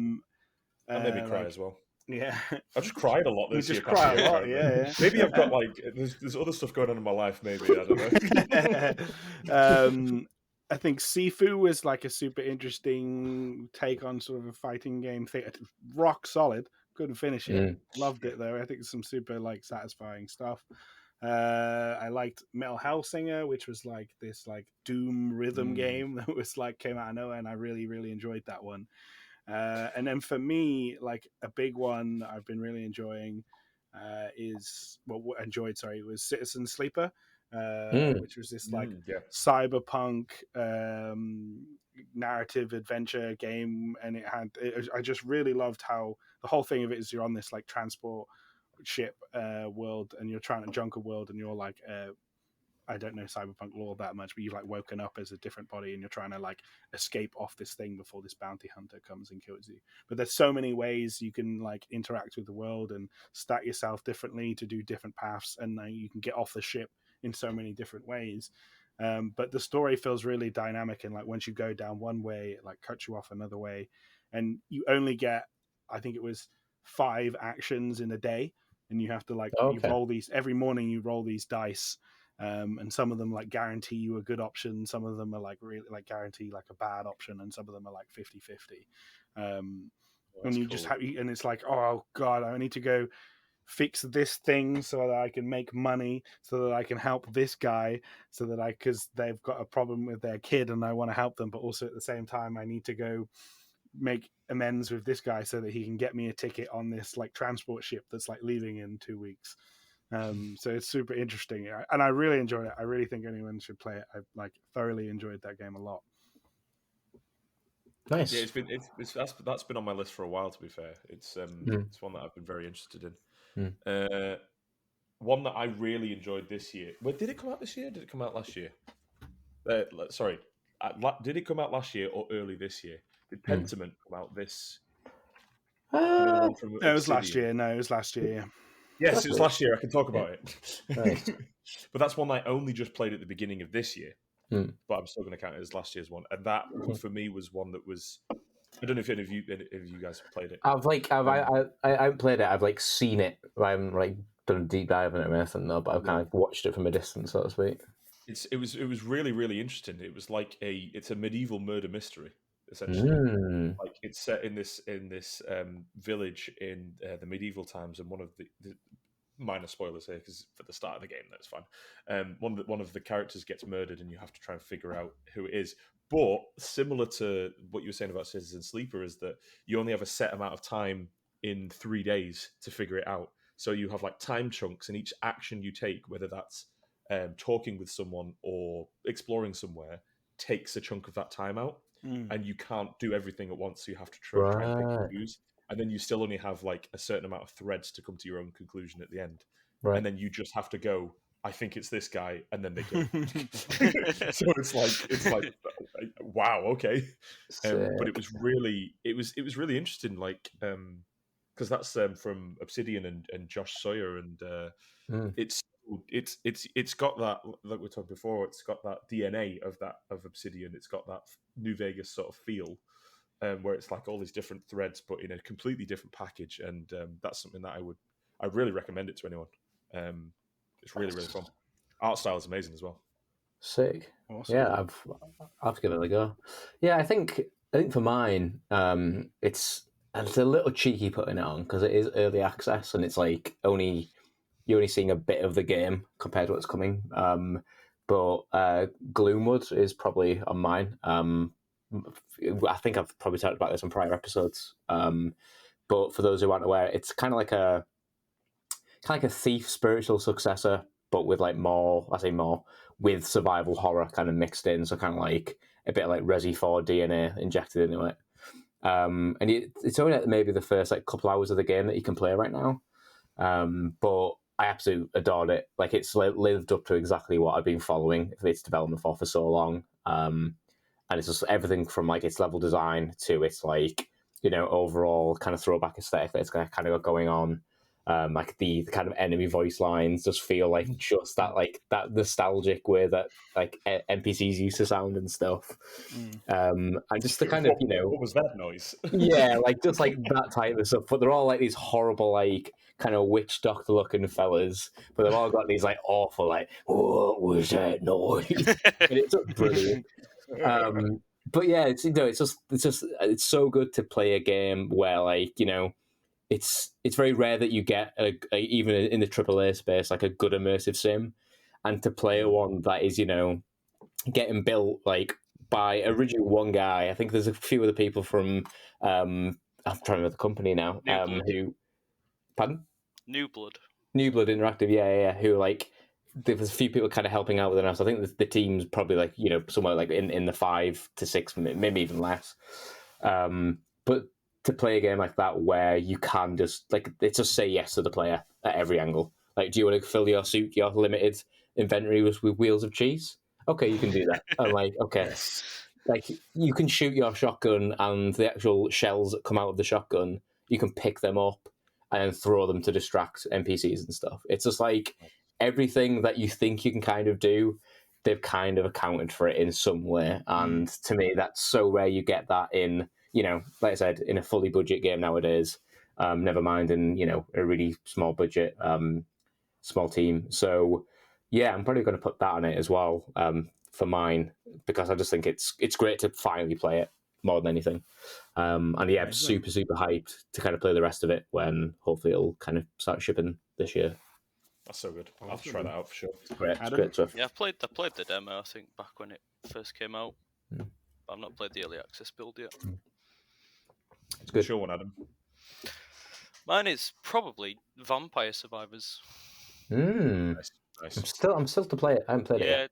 made me cry as well.
Yeah,
I just cried a lot this year.
Just cry a lot, yeah.
Maybe I've got like there's other stuff going on in my life. Maybe I don't
know. I think Sifu was like a super interesting take on sort of a fighting game thing. Rock solid. Couldn't finish it. Loved it though. I think it's some super like satisfying stuff. I liked Metal Hellsinger, which was like this like Doom rhythm game that was like came out of nowhere, and I really, really enjoyed that one. And then for me, like a big one I've been really enjoying was Citizen Sleeper, which was this like cyberpunk narrative adventure game, and I just really loved how the whole thing of it is you're on this like transport ship world, and you're trying to junk a world, and you're like I don't know cyberpunk lore that much, but you've like woken up as a different body and you're trying to like escape off this thing before this bounty hunter comes and kills you. But there's so many ways you can like interact with the world and stat yourself differently to do different paths, and you can get off the ship in so many different ways. But the story feels really dynamic, and like once you go down one way, it like cuts you off another way, and you only get, I think it was 5 actions in a day, and you have to like you roll these every morning. You roll these dice. And some of them like guarantee you a good option, some of them are like really like guarantee like a bad option, and some of them are like 50-50. And you just have, and it's like, oh god, I need to go fix this thing so that I can make money, so that I can help this guy, so that because they've got a problem with their kid and I want to help them, but also at the same time I need to go make amends with this guy so that he can get me a ticket on this like transport ship that's like leaving in 2 weeks. So it's super interesting, and I really enjoyed it. I really think anyone should play it. I like thoroughly enjoyed that game a lot.
Nice.
Yeah, that's been on my list for a while. To be fair, it's one that I've been very interested in. One that I really enjoyed this year. Wait, did it come out this year? Did it come out last year? Sorry, did it come out last year or early this year? Did Pentiment come out this? You know, the one from
No, it was last
Obsidian?
year. No, it was last year.
Yes, it was last year. I can talk about it.
Nice.
But that's one I only just played at the beginning of this year. But I'm still going to count it as last year's one. And that, for me, was one that was... I don't know if any of you guys have played it.
I haven't played it. I've seen it. I haven't done a deep dive in it or anything though. But I've kind of watched it from a distance, so to speak.
It was really, really interesting. It was it's a medieval murder mystery, essentially. Like it's set in this village in the medieval times, and one of the minor spoilers here because for the start of the game that's fine. One of the characters gets murdered, and you have to try and figure out who it is. But similar to what you were saying about Citizen Sleeper, is that you only have a set amount of time in 3 days to figure it out. So you have time chunks, and each action you take, whether that's talking with someone or exploring somewhere, takes a chunk of that time out, and you can't do everything at once. So you have to try and pick and choose, and then you still only have a certain amount of threads to come to your own conclusion at the end, and then you just have to go, I think it's this guy, and then they kill. So it's like wow, okay. But it was really interesting, because that's from Obsidian and Josh Sawyer, and it's got that, like we talked before, it's got that DNA of Obsidian. It's got that New Vegas sort of feel, where it's all these different threads, but in a completely different package. And that's something that I really recommend it to anyone. It's really, really fun. Art style is amazing as well.
Sick.
Awesome.
Yeah, I'll have to give it a go. Yeah, I think for mine, it's a little cheeky putting it on because it is early access, and it's you're only seeing a bit of the game compared to what's coming. But Gloomwood is probably on mine. I think I've probably talked about this on prior episodes. But for those who aren't aware, it's kind of like a Thief spiritual successor, but with more with survival horror kind of mixed in. So kind of a bit like Resi 4 DNA injected into it. And it's only maybe the first couple hours of the game that you can play right now. But I absolutely adored it. It's lived up to exactly what I've been following its development for so long. And it's just everything from its level design to its overall kind of throwback aesthetic that it's kind of got going on. The kind of enemy voice lines just feel just that that nostalgic way that NPCs used to sound and stuff. And just the kind of
what was that noise?
Yeah, just that type of stuff. But they're all these horrible kind of witch doctor looking fellas, but they've all got these awful what was that noise? And it's just brilliant. But yeah, it's so good to play a game where it's very rare that you get even in the AAA space a good immersive sim, and to play one that is getting built by originally one guy. I think there's a few other people from I'm trying to remember the company now. Who, pardon?
New Blood
Interactive, yeah. Who there was a few people kind of helping out with it now. So I think the team's probably somewhere in the 5 to 6, maybe even less. But to play a game like that where you can just it's just say yes to the player at every angle. Do you want to fill your limited inventory with wheels of cheese? Okay, you can do that. I'm okay. You can shoot your shotgun, and the actual shells that come out of the shotgun, you can pick them up and throw them to distract NPCs and stuff. It's just everything that you think you can kind of do, they've kind of accounted for it in some way. And to me, that's so rare you get that in, like I said, in a fully budget game nowadays. Never mind in, a really small budget, small team. So yeah, I'm probably going to put that on it as well for mine, because I just think it's great to finally play it more than anything. And yeah, I'm super hyped to kind of play the rest of it when hopefully it'll kind of start shipping this year.
That's so good. I'll have to try that out for sure.
It's great stuff.
Yeah, I played the demo, I think, back when it first came out. But I've not played the early access build yet.
It's good.
Sure one, Adam.
Mine is probably Vampire Survivors.
Nice.
I'm still to play it. I haven't played it yet.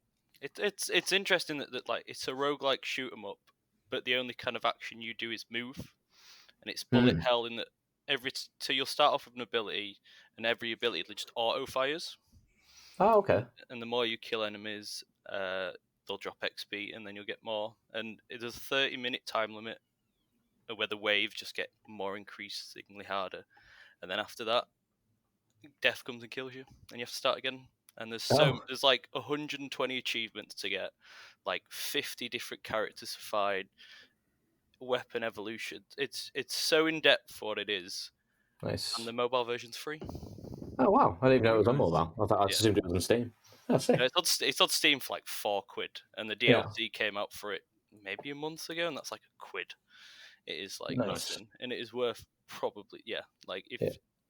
Yeah, it's interesting that it's a roguelike shoot 'em up, but the only kind of action you do is move, and it's bullet hell in that so you'll start off with an ability, and every ability just auto fires.
Oh, okay.
And the more you kill enemies, they'll drop XP, and then you'll get more. And there's a 30-minute time limit where the waves just get more increasingly harder. And then after that, death comes and kills you, and you have to start again. And there's like 120 achievements to get, like 50 different characters to find, weapon evolution. It's so in depth for what it is.
Nice.
And the mobile version's free.
Oh wow! I didn't even know it was on
Nice.
mobile. I assumed it was on Steam. Oh, sick.
No, it's on Steam for like £4, and the DLC came out for it maybe a month ago, and that's like £1. It is like nothing, and it is worth probably like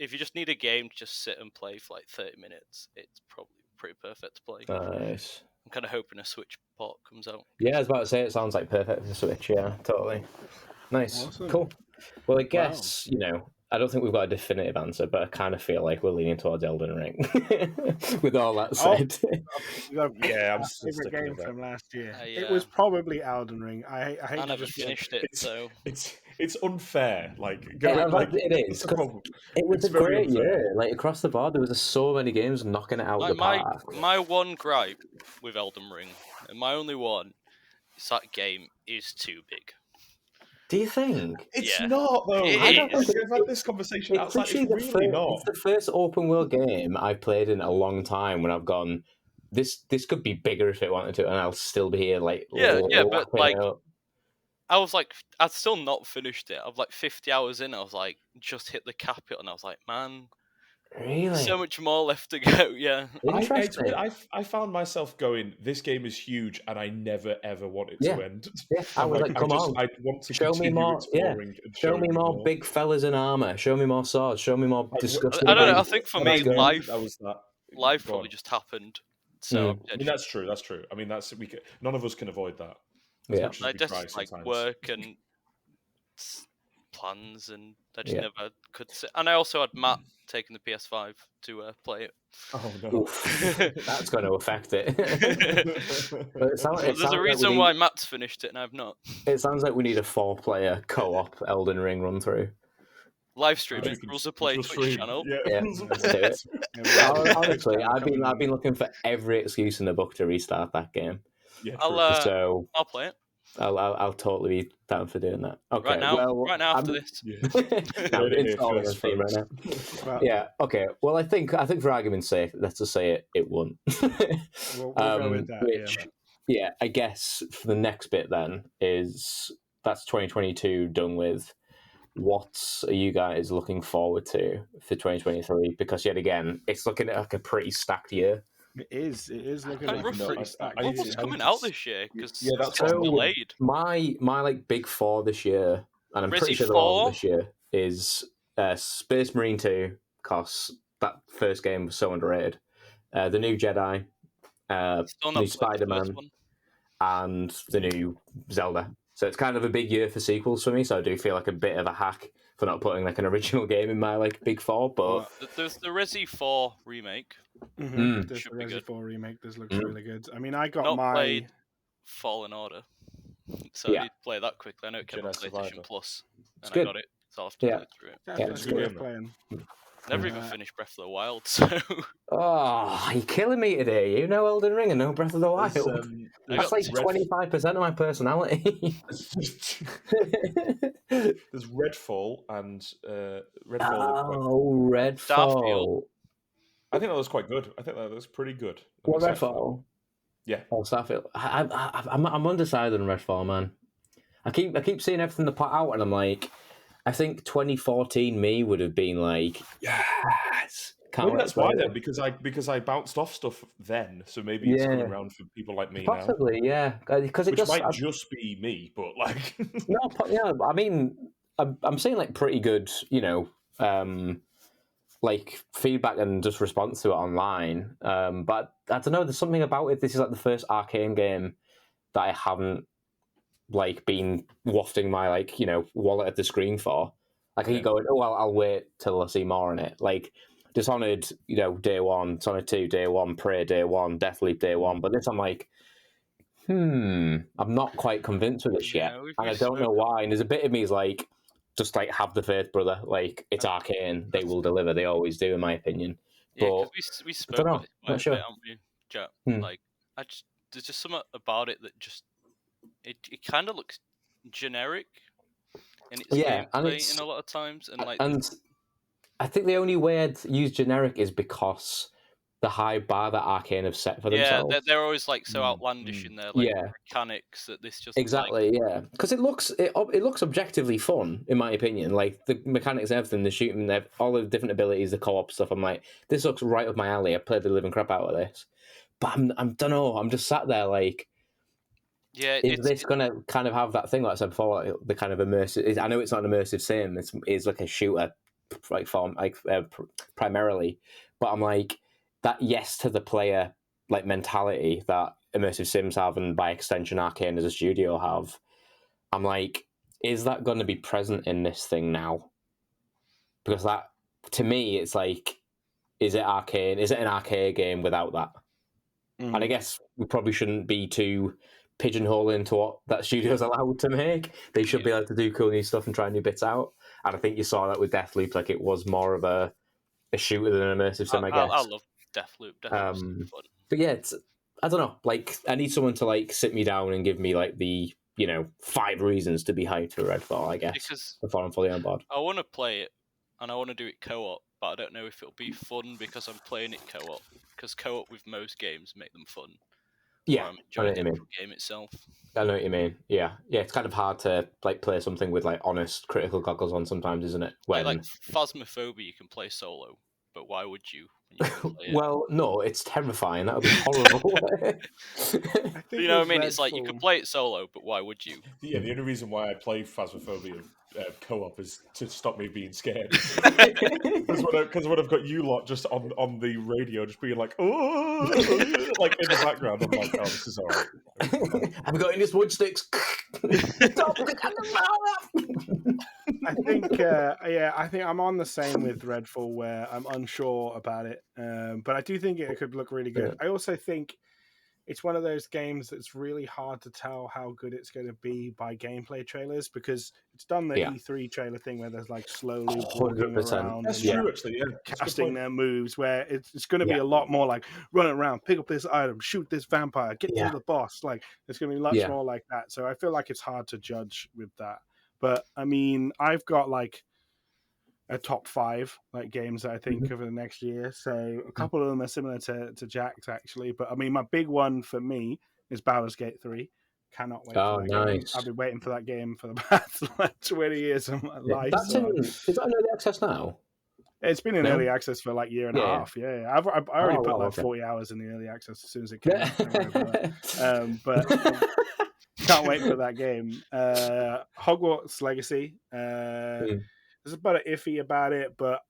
if you just need a game to just sit and play for like 30 minutes, it's probably pretty perfect to play.
Nice.
I'm kind of hoping a Switch port comes out.
Yeah, I was about to say it sounds like perfect for Switch. Yeah, totally. Nice.
Awesome.
Cool. Well, I guess I don't think we've got a definitive answer, but I kind of feel like we're leaning towards Elden Ring. With all that said,
I'm
favorite game from last year.
Yeah.
It was probably Elden Ring. I hate
I
to
never
just
finished it, so
It's unfair. Like,
it is. It was a great year. Like across the board, there was so many games knocking it out of the park.
My one gripe with Elden Ring, and my only one, is that game is too big.
Do you think?
It's not, though.
I don't
think we've had this conversation outside. It's really not.
It's the first open world game I've played in a long time when I've gone, this could be bigger if it wanted to, and I'll still be here like
but like I was like, I'd still not finished it. I was like 50 hours in. I was like, just hit the capital, and I was like, man,
really,
so much more left to go. Yeah,
interesting.
I found myself going, this game is huge, and I never ever want it to end.
Yeah, I was like, come on,
I want to
show me more.
Exploring and
show me more big fellas in armor. Show me more swords. Show me more disgusting.
I don't know. I think for me, life
Life
probably just happened. So
I mean, that's true. That's true. I mean, none of us can avoid that.
I just like work and plans, and I just never could sit. And I also had Matt taking the PS5 to play it.
Oh no,
that's going to affect it.
There's a reason why Matt's finished it and I've not.
It sounds like we need a 4-player co-op Elden Ring run through.
Live streaming, Rules of Play Twitch channel.
Yeah, let's do it. Honestly, I've been looking for every excuse in the book to restart that game.
Yeah,
I'll play it.
I'll totally be down for doing that. Okay,
right now after this.
I'm installing on Steam right now. Yeah. Okay. Well, I think for argument's sake, let's just say it won.
We'll go with that.
I guess for the next bit then is that's 2022 done with. What are you guys looking forward to for 2023? Because yet again, it's looking like a pretty stacked year.
It is looking like a pretty stacked.
What's coming out this year? Because
that's
so delayed.
My like big 4 this year, and I'm pretty sure the one this year is Space Marine 2. Because that first game was so underrated. The new Jedi, new Spider-Man, and the new Zelda. So it's kind of a big year for sequels for me. So I do feel like a bit of a hack for not putting like an original game in my like big 4. But
there's the Resi 4 remake.
There's the Resi 4 remake. This looks really good. I mean, I got
not played Fallen Order, so I need to play that quickly. I know it came on PlayStation Plus, and I got it, so I'll have to play through it.
That's good playing.
Never even finished Breath of the Wild, so...
Oh, you're killing me today. You know Elden Ring and no Breath of the Wild. That's like 25% of my personality.
There's Redfall and Redfall.
Oh, Redfall.
Starfield.
I think that was quite good. I think that was pretty good.
What, Redfall?
Yeah.
Oh, Starfield. I'm undecided on Redfall, man. I keep seeing everything they put out, and I'm like, I think 2014 me would have been like, yes.
Maybe that's why then, because I bounced off stuff then, so maybe it's coming around for people like me
possibly,
now.
yeah, because it
might just be me, but like
I mean, I'm seeing like pretty good, like feedback and just response to it online. But I don't know, there's something about it. This is like the first Arcane game that I haven't like been wafting my like wallet at the screen for. Like I keep going, I'll wait till I see more on it. Like Dishonored, day one, Dishonored 2 day one, Prey day one, Deathloop day one. But this I'm like, I'm not quite convinced with this yet,
Yeah,
and I don't know why. And there's a bit of me is like, just like have the faith, brother. Like it's Arcane, they will deliver. They always do, in my opinion.
Yeah,
But
because we
I
spoke
don't know.
about it quite
Not
a
sure.
bit, haven't we, Jack?
Hmm.
Like, there's just something about it that just it kind of looks generic in its
Yeah, and
gameplay in a lot of times, and like
I think the only way I'd use generic is because the high bar that Arcane have set for themselves.
they're always like so outlandish in their like
Yeah.
mechanics that this just
Exactly, yeah. Because it looks objectively fun, in my opinion. Like the mechanics and everything, the shooting, all the different abilities, the co-op stuff. I'm like, this looks right up my alley. I played the living crap out of this, but I'm don't know. I'm just sat there like, is this gonna kind of have that thing like I said before, like, the kind of immersive? I know it's not an immersive sim. It's like a shooter, like form, like primarily. But I'm like that yes to the player like mentality that immersive sims have, and by extension Arcane as a studio have. I'm like, is that going to be present in this thing now? Because that, to me, it's like, is it Arcane? Is it an Arcane game without that? And I guess we probably shouldn't be too pigeonholed into what that studio's allowed to make. They should be able to do cool new stuff and try new bits out. And I think you saw that with Deathloop, like it was more of a shooter than an immersive sim, I guess.
I love Deathloop. Deathloop's fun.
But yeah, I don't know. Like, I need someone to like sit me down and give me like the 5 reasons to be hyped for Redfall, I guess.
Because
before I'm fully on board.
I want to play it, and I want to do it co-op, but I don't know if it'll be fun because I'm playing it co-op. Because co-op with most games make them fun.
Yeah,
I'm enjoying the game itself.
I know what you mean. Yeah, it's kind of hard to like play something with like honest critical goggles on sometimes, isn't it?
When... Like Phasmophobia, you can play solo, but why would you? When you can play it?
Well, no, it's terrifying. That would be horrible.
You know what I mean? It's like you can play it solo, but why would you?
Yeah, the only reason why I play Phasmophobia co-op is to stop me being scared. Because when I've got you lot just on the radio, just being like, oh, like in the background, I'm like, oh, this is all right.
Have you got any wood sticks?
I think I'm on the same with Redfall, where I'm unsure about it, but I do think it could look really good. I also think it's one of those games that's really hard to tell how good it's going to be by gameplay trailers, because it's done the E3 trailer thing where there's like slowly walking around.
That's true, actually. Yeah,
casting their moves, where it's going to be a lot more like run around, pick up this item, shoot this vampire, get to the boss. Like it's going to be much more like that. So I feel like it's hard to judge with that. But I mean, I've got like a top 5 like games that I think over the next year. So a couple of them are similar to Jack's actually. But I mean, my big one for me is Baldur's Gate 3. Cannot wait for that game. I've been waiting for that game for the past like 20 years of my life.
Is that in early access now?
It's been in early access for like a year and a half. Yeah. I already put like 40 hours in the early access as soon as it came out. But can't wait for that game. Hogwarts Legacy. There's about an iffy about it, but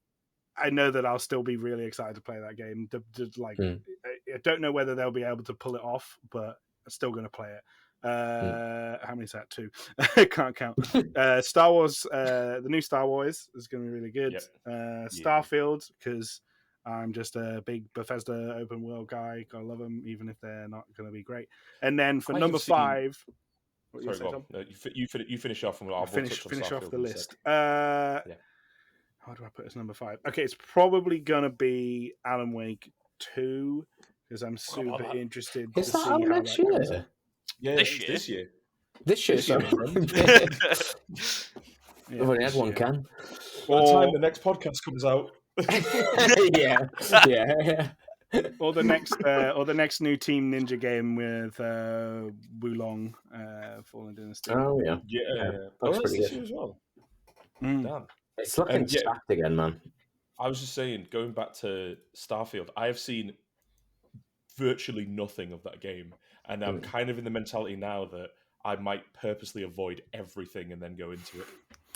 I know that I'll still be really excited to play that game. I don't know whether they'll be able to pull it off, but I'm still going to play it. How many is that? 2. I can't count. Star Wars, the new Star Wars is going to be really good. Starfield, because I'm just a big Bethesda open world guy. I love them, even if they're not going to be great. And then for number 5.
Sorry, Bob. No, you finish off, and I'll
finish off the list. How do I put as number 5? Okay, it's probably gonna be Alan Wake 2, because I'm super interested to see how that goes.
Yeah, this year.
This year, sorry. I've only had one can.
By the time the next podcast comes out.
yeah.
Or the next new Team Ninja game with Wulong, Fallen Dynasty.
Oh yeah.
That's pretty good as well. Damn.
It's looking stacked again, man.
I was just saying, going back to Starfield, I have seen virtually nothing of that game, and I'm kind of in the mentality now that I might purposely avoid everything and then go into it.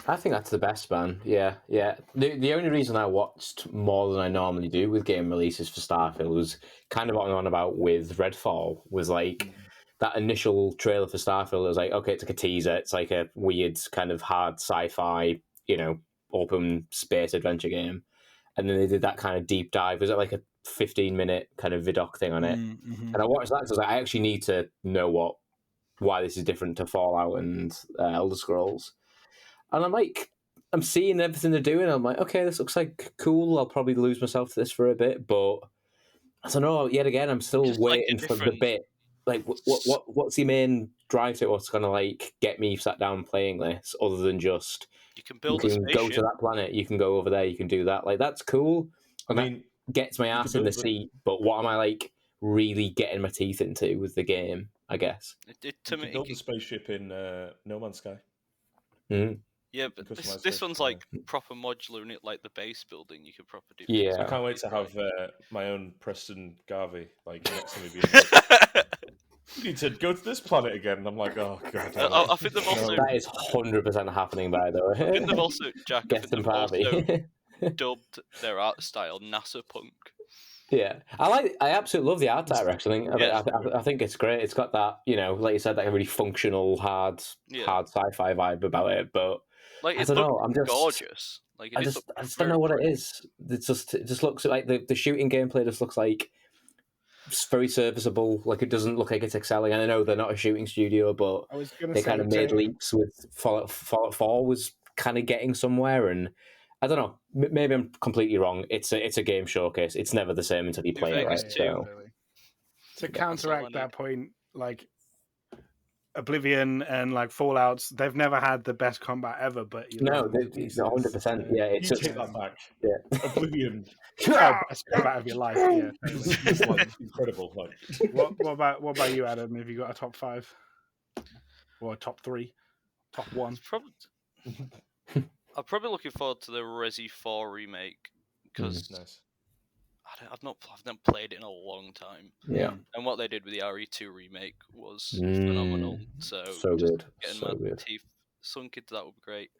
I think that's the best, man. Yeah. The only reason I watched more than I normally do with game releases for Starfield was kind of what I'm on about with Redfall, was like that initial trailer for Starfield. It was like, okay, it's like a teaser. It's like a weird kind of hard sci-fi, open space adventure game. And then they did that kind of deep dive. Was it like a 15-minute kind of vidoc thing on it? And I watched that because I was like, I actually need to know what why this is different to Fallout and Elder Scrolls. And I'm seeing everything they're doing. I'm like, okay, this looks like cool. I'll probably lose myself to this for a bit, but I don't know. Yet again, I'm still
Just like a
waiting for the
different-
bit. Like, what's the main drive to it? What's gonna like get me sat down playing this, other than just
You can
you
build a
can go
spaceship.
to that planet, you can go over there, you can do that. Like, that's cool.
I
That
mean,
gets my
you
ass
can
in the
build the-
seat. But what am I like really getting my teeth into with the game? I guess.
To
you
me,
can build a spaceship in No Man's Sky.
Mm.
yeah, but
Customized
this
spaceship,
one's like proper modular, and it like the base building you could proper do.
Yeah.
So I can't wait to have my own Preston Garvey like next to me being like, "You need to go to this planet again." And I'm like, "Oh god."
I think they've also
That is 100% happening, by the way.
I think they've also Jack. I think
Guest and
they've also
Harvey.
dubbed their art style NASA punk.
Yeah, I absolutely love the art direction.
Yeah.
I think it's great. It's got that, like you said, that really functional, hard sci-fi vibe about it. But
Like
I
it
don't know.
looks
I'm just
gorgeous. Like it
I
is
just don't know what it is. It just looks like the shooting gameplay just looks like it's very serviceable. Like, it doesn't look like it's excelling. And I know they're not a shooting studio, but
I was going to
they
say
kind of made leaps with Fallout 4 was kind of getting somewhere. And I don't know. Maybe I'm completely wrong. It's a game showcase. It's never the same until you
New
play it,
Vegas
right?
too.
So
to
all I
counteract
need.
that point, like Oblivion and like Fallout's, they've never had the best combat ever. But you
no,
love them to
it's
pieces.
100%. Yeah,
You
it's just
take that back.
yeah.
Oblivion
Best combat of your life. Yeah, totally.
is like incredible. Like,
What about you, Adam? Have you got a top 5 or a top 3, top 1?
Probably, I'm probably looking forward to the Resi 4 remake because
nice.
I've not played it in a long time.
Yeah.
And what they did with the RE2 remake was phenomenal. So
So
just
good.
getting
So
my
good.
teeth sunk into that would be great.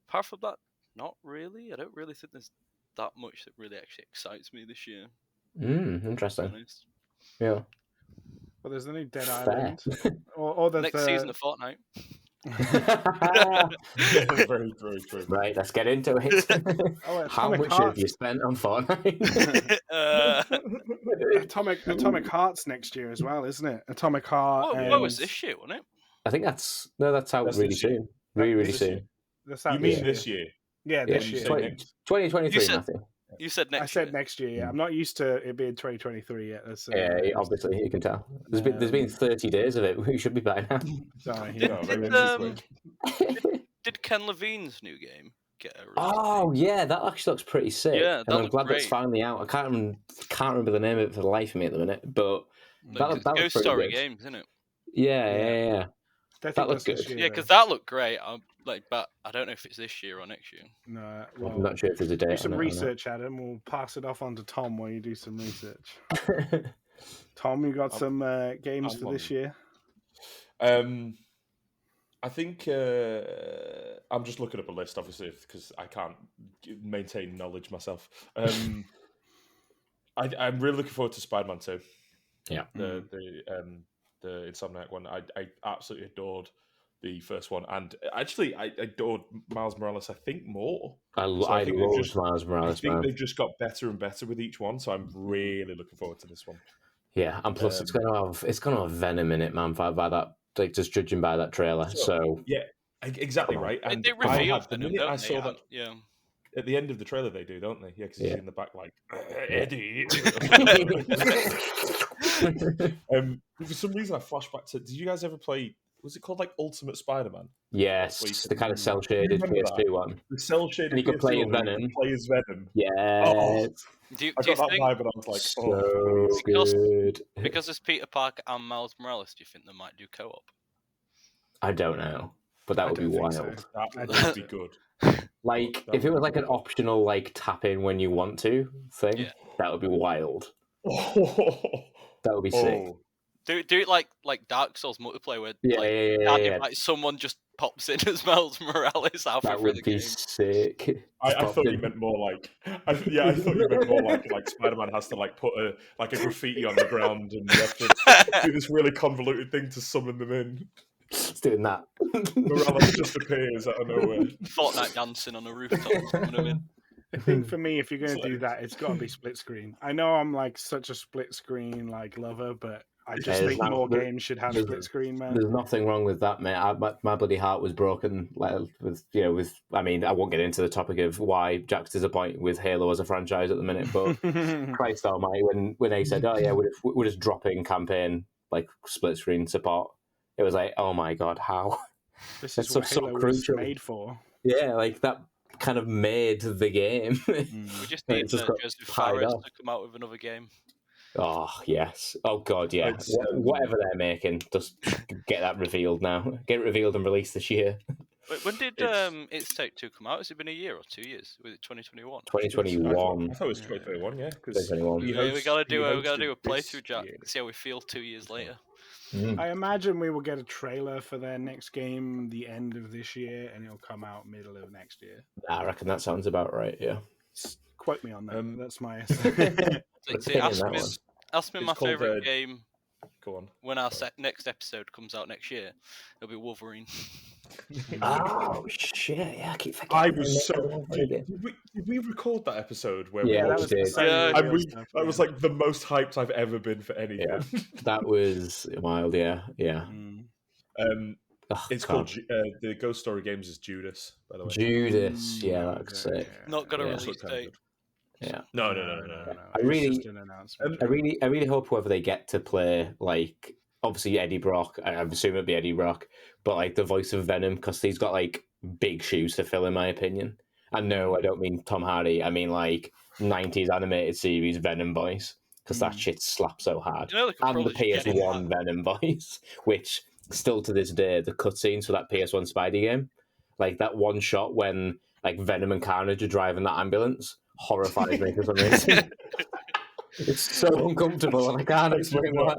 Apart from that, not really. I don't really think there's that much that really actually excites me this year. To be
Interesting.
honest.
Yeah.
Well, there's the new Dead
Fair.
Island, or there's
Next season of Fortnite.
Yeah, very true.
Right, let's get into it.
Oh,
How
Atomic
much
Heart.
have you spent on Fortnite?
Atomic Heart's next year as well, isn't it? Atomic Heart.
what was this year, wasn't it?
I think that's out
That's
really
this year.
soon. Really
This
soon.
year.
That's out
You mean
year.
this year?
Yeah,
Yeah,
this
you
year.
say next.
2023,
You said-
Matthew.
You said next
I said
year.
next year. Yeah, I'm not used to it being 2023 yet. That's,
Yeah, obviously, you can tell. There's been 30 days of it. We should be by now.
Sorry.
Did,
No,
did,
very
did Ken Levine's new game get a release?
Oh, yeah, that actually looks pretty sick.
Yeah,
and
that
I'm
looked
glad that's
great.
finally out. I can't remember the name of it for the life of me at the minute, but that looks
Ghost
pretty
Story
good.
Games, isn't it?
Yeah.
I think
That
that's
looked
this
good.
year,
Yeah,
though.
because that looked great. But I don't know if it's this year or next year.
No,
I'm
well,
not sure if there's a date
do
on
some
it or not.
research, Adam. We'll pass it off on to Tom while you do some research. Tom, you got some games
I'm
for this
on.
year?
I think I'm just looking up a list, obviously, because I can't maintain knowledge myself. I'm really looking forward to Spider-Man 2.
Yeah.
The Insomniac one. I absolutely adored the first one, and actually I adored Miles Morales. I think more.
I
think they've
love
just-
Miles
I
Morales,
think
man.
they've just got better and better with each one, so I'm really looking forward to this one.
Yeah, and plus it's gonna have Venom in it, man. By that, like, just judging by that trailer. So
Yeah, exactly
Come on.
right. And
They
I
reveal
had the
Venom,
minute
don't
I
they?
saw that
Yeah.
at the end of the trailer, they do, don't they? Yeah, because he's
Yeah.
in the back like Eddie. For some reason, I flashed back to. Did you guys ever play? Was it called like Ultimate Spider-Man?
yes, the kind of cell shaded
remember
PS2 one.
The cell shaded.
And you could play as Venom.
Play as Venom.
Yes,
Do you
I got that
think
vibe, and I was like,
so
Because-
good.
because it's Peter Parker and Miles Morales, do you think they might do co-op?
I don't know, but that
I
would be
don't think
wild.
so.
that would be good.
Like,
That
if it
would
was like
be
an optional, like, tap in when you want to thing,
Yeah.
that would be wild.
Oh,
That would be sick.
Do it like Dark Souls multiplayer where
Yeah,
like,
yeah.
like someone just pops in as Miles Morales halfway
That
through the
would be
game.
sick.
I
Just
thought you
popped in.
meant more like. I thought you meant more like Spider-Man has to like put a graffiti on the ground and you have to do this really convoluted thing to summon them in.
It's doing that.
Morales just appears out of nowhere.
Fortnite dancing on a rooftop. Or something.
I think for me, if you're going to do that, it's got to be split screen. I know I'm like such a split screen like lover, but I just
There's
think
no-
more
there-
games should have
there's-
split screen, man.
There's nothing wrong with that, mate. My bloody heart was broken. Like with. I mean, I won't get into the topic of why Jack's disappointed with Halo as a franchise at the minute, but Christ Almighty, when they said, "Oh yeah, we're just dropping campaign like split screen support," it was like, "Oh my god, how?"
This
That's
is what
so
Halo was
crucial.
made for.
Yeah, like that kind of made the game.
We just
And
need
it just got
Joseph
tied
Fares
off.
to come out with another game.
Oh yes. Oh god, yeah.
It's,
Whatever they're making, just get that revealed now. Get it revealed and released this year.
Wait, when did
It's-
It's Take Two come out? Has it been a year or 2 years? Was it 2021?
2021.
I thought it was 2021, yeah. Because
2021.
We gotta do a playthrough, Jack. See how we feel 2 years later.
I imagine we will get a trailer for their next game the end of this year, and it'll come out middle of next year.
I reckon that sounds about right. Yeah.
Quote me on that. That's my.
Ask me my
It's called,
favourite game
Go on.
when our next episode comes out next year. It'll be Wolverine.
Oh shit! Yeah, I keep forgetting.
I was so. Did we record that episode where?
Yeah,
we
that
watched
was
it?
the
same
Yeah,
real
And
stuff,
that was like the most hyped I've ever been for anything.
Yeah. That was wild. Yeah. Oh,
It's
God.
called the Ghost Story Games is Judas, by the way.
Judas. Yeah, that's it.
Not got a
Yeah.
release
Looks kinda
date.
good.
Yeah.
No.
I
It's
really-
just an announcement.
I really hope whoever they get to play, like, obviously Eddie Brock. I assume it'd be Eddie Brock, but like the voice of Venom, because he's got like big shoes to fill, in my opinion. And no, I don't mean Tom Hardy. I mean like 90s animated series Venom voice, because that shit slaps so hard.
You know, they could
And the
probably just get him
PS1 Venom voice, which still to this day, the cutscenes for that PS1 Spidey game, like that one shot when like Venom and Carnage are driving that ambulance, horrifies me for some reason. It's so uncomfortable, and I can't explain why.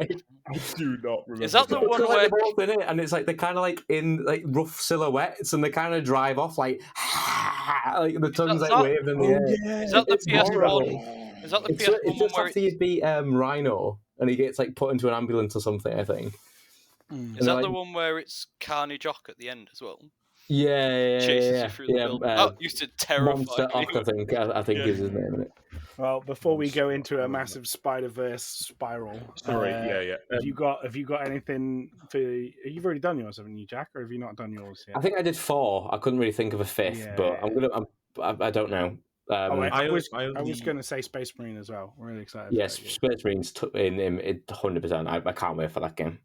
I do not remember.
Is that the
that.
one
It's
where
like they're both in it, and it's like they're kind of like in like rough silhouettes, and they kind of drive off like the tongue's like
that-
waved in the air.
Is that the
It's
PS1?
horrible.
Is that the
It's
PS1
just
one where
after you beat Rhino, and he gets like put into an ambulance or something, I think.
is that
like-
the one where it's Carnage Ock at the end as well?
Yeah,
Chases you through the building. That used to terrify
Monster
me.
Ock, I think
Yeah.
is his name, isn't it?
Well, before we go into a massive Spider-Verse spiral,
Sorry,
uh,
yeah.
have you got anything for? You've already done yours, haven't you, Jack? Or have you not done yours yet?
I think I did 4. I couldn't really think of a 5th, but I don't know.
I was
only-
going to say Space Marine as well. We're really excited.
Yes,
for that,
Space Marines in 100%. I can't wait for that game.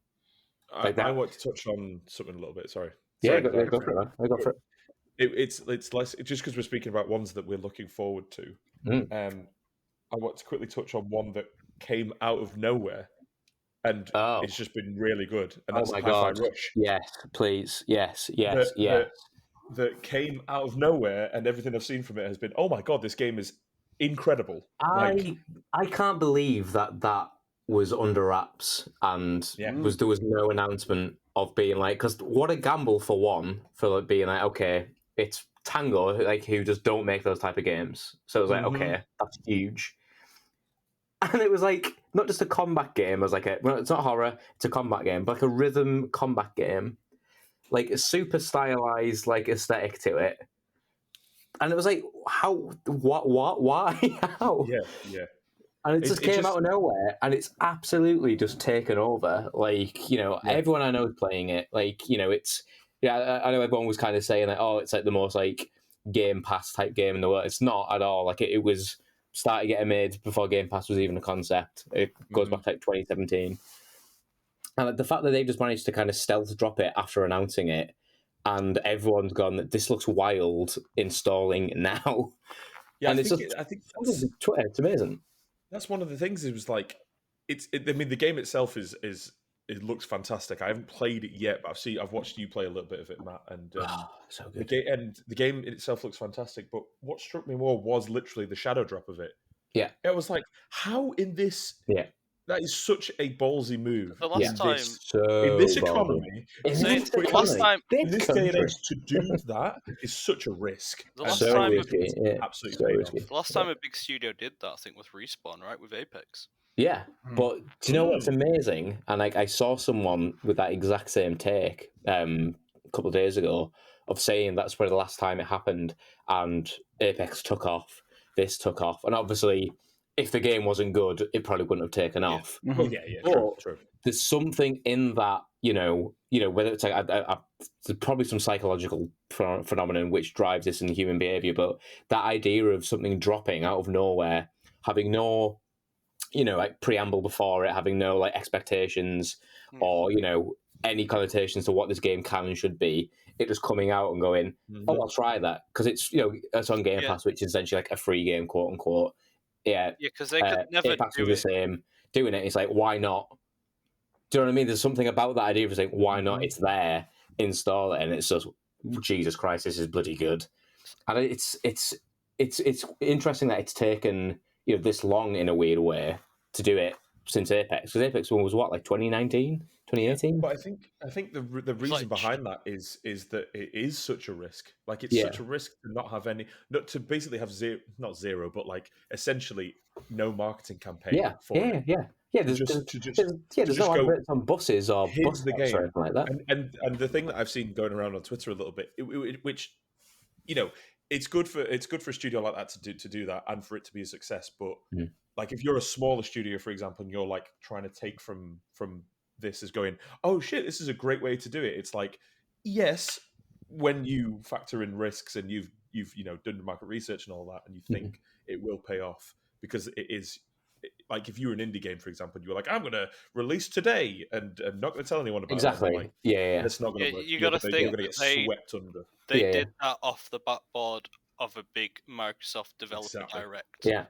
Like that.
I want to touch on something a little bit. Sorry.
Yeah,
Sorry,
go
Jack.
for it, man. I go for it.
It's less just because we're speaking about ones that we're looking forward to. I want to quickly touch on one that came out of nowhere, and it's just been really good. And that's
my
Hi-Fi
God.
Rush.
Yes, please. Yes.
That came out of nowhere, and everything I've seen from it has been, oh my God, this game is incredible.
I can't believe that was under wraps and there was no announcement of being like, because what a gamble for one, for like being like, okay, it's Tango, like who just don't make those type of games. So it was like, okay, that's huge. And it was like not just a combat game, it was like it's not horror, it's a combat game, but like a rhythm combat game. Like a super stylized like aesthetic to it. And it was like, how, what, why, how?
Yeah.
And it just came out of nowhere, and it's absolutely just taken over. Like, everyone I know is playing it. Like, it's, I know everyone was kind of saying like, oh, it's like the most like Game Pass type game in the world. It's not at all. Like, it was started getting made before Game Pass was even a concept. It goes back to like 2017. And like, the fact that they've just managed to kind of stealth drop it after announcing it, and everyone's gone, this looks wild, installing now.
Yeah,
and
I
it's
think
just,
I think
Twitter, it's amazing.
that's one of the things. It was like, I mean, the game itself it looks fantastic. I haven't played it yet, but I've watched you play a little bit of it, Matt, and
so good.
the game in itself looks fantastic. But what struck me more was literally the shadow drop of it.
Yeah,
it was like, how in this?
Yeah,
that is such a ballsy move.
The last time
in this economy,
the last time
in this day and age, to do that is such a risk.
The last time,
absolutely.
The last time a big studio did that, I think, was Respawn, right, with Apex.
Yeah, but do you know what's amazing? And like, I saw someone with that exact same take a couple of days ago of saying that's where the last time it happened, and Apex took off. This took off, and obviously, if the game wasn't good, it probably wouldn't have taken off.
Well, yeah,
but
true.
there's something in that, whether it's like there's probably some psychological phenomenon which drives this in human behavior, but that idea of something dropping out of nowhere, having no, like preamble before it, having no like expectations or any connotations to what this game can and should be, it just coming out and going, oh, I'll try that because it's it's on Game Pass, which is essentially like a free game, quote unquote. Yeah,
because they could never
Apex
do
was
it.
the same. Doing it, it's like, why not? Do you know what I mean? There's something about that idea of saying, why not? It's there, install it, and it's just, Jesus Christ, this is bloody good. And it's interesting that it's taken this long in a weird way to do it since Apex, because Apex one was what, like 2019, 2018?
But I think the reason behind that is that it is such a risk. Like it's such a risk to not have to basically have not zero, but like essentially no marketing campaign for it.
Yeah, there's no adverts on buses or bus
the game
or anything like that.
And the thing that I've seen going around on Twitter a little bit, which it's good for a studio like that to do that and for it to be a success. But like if you're a smaller studio, for example, and you're like trying to take from this as going, oh shit, this is a great way to do it. It's like, yes, when you factor in risks and you've done market research and all that, and you think it will pay off because it is. Like if you were an indie game, for example, and you were like, I'm going to release today and I'm not going to tell anyone about
it.
Like, that's not going to work.
You got to think
you're going to get swept under.
They did that off the backboard of a big Microsoft Developer Direct.
Yeah,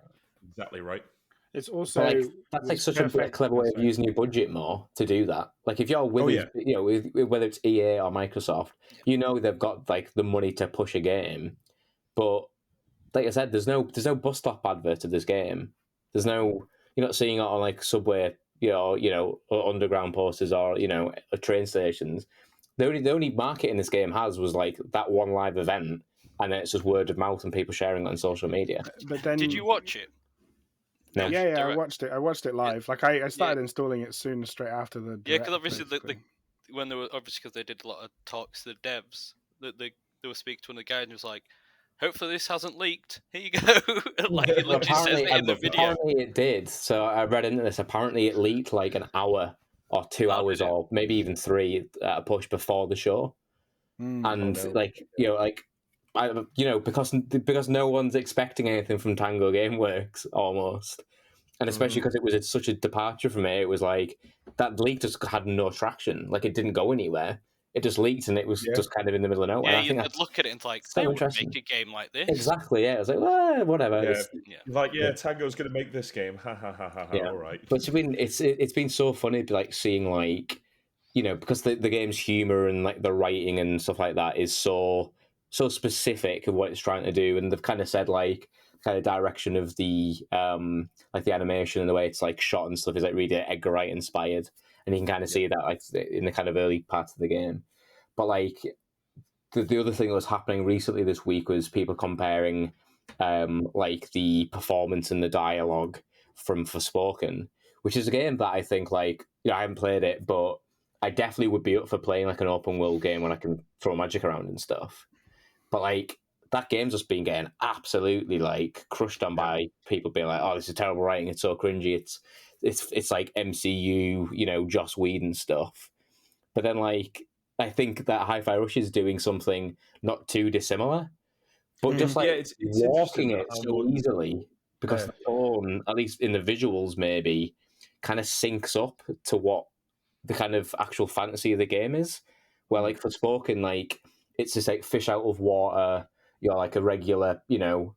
exactly right.
It's also
that's like such a clever way of using your budget more to do that. Like if you're with whether it's EA or Microsoft, they've got like the money to push a game, but like I said, there's no bus stop advert of this game. There's no, you're not seeing it on like subway, or underground posters or train stations. The only marketing this game has was like that one live event, and then it's just word of mouth and people sharing it on social media.
But then,
did you watch it?
No.
Yeah, I watched it. I watched it live. Like I started installing it soon, straight after the direct,
because obviously when they were because they did a lot of talks to the devs, they were speaking to one of the guys and he was like, hopefully this hasn't leaked. Here you go. Like it literally says it in the video.
Apparently it did. So I read into this. Apparently it leaked like an hour or 2 hours or maybe even 3 at a push before the show. And because no one's expecting anything from Tango Gameworks almost. And especially because it was such a departure from it was like that leak just had no traction. Like it didn't go anywhere. It just leaked and it was just kind of in the middle of nowhere.
Yeah, you'd look at it and like, they would make a game like this.
Exactly, yeah. I was like, well, whatever.
Tango's going to make this game. Ha ha ha ha. All right.
But it's been so funny, like seeing like, because the game's humor and like the writing and stuff like that is so specific of what it's trying to do, and they've kind of said like kind of direction of the like the animation and the way it's like shot and stuff is like really Edgar Wright inspired. And you can kind of see that like in the kind of early parts of the game. But like the other thing that was happening recently this week was people comparing like the performance and the dialogue from Forspoken, which is a game that I think like I haven't played it, but I definitely would be up for playing like an open world game when I can throw magic around and stuff. But like that game's just been getting absolutely like crushed on by people being like, oh, this is terrible writing, it's so cringy, it's like MCU, Joss Whedon stuff. But then, like, I think that Hi-Fi Rush is doing something not too dissimilar, but just like it's walking it so easily because the tone, at least in the visuals, maybe kind of syncs up to what the kind of actual fantasy of the game is. Where, like, Forspoken, like, it's just like fish out of water. You're like a regular, down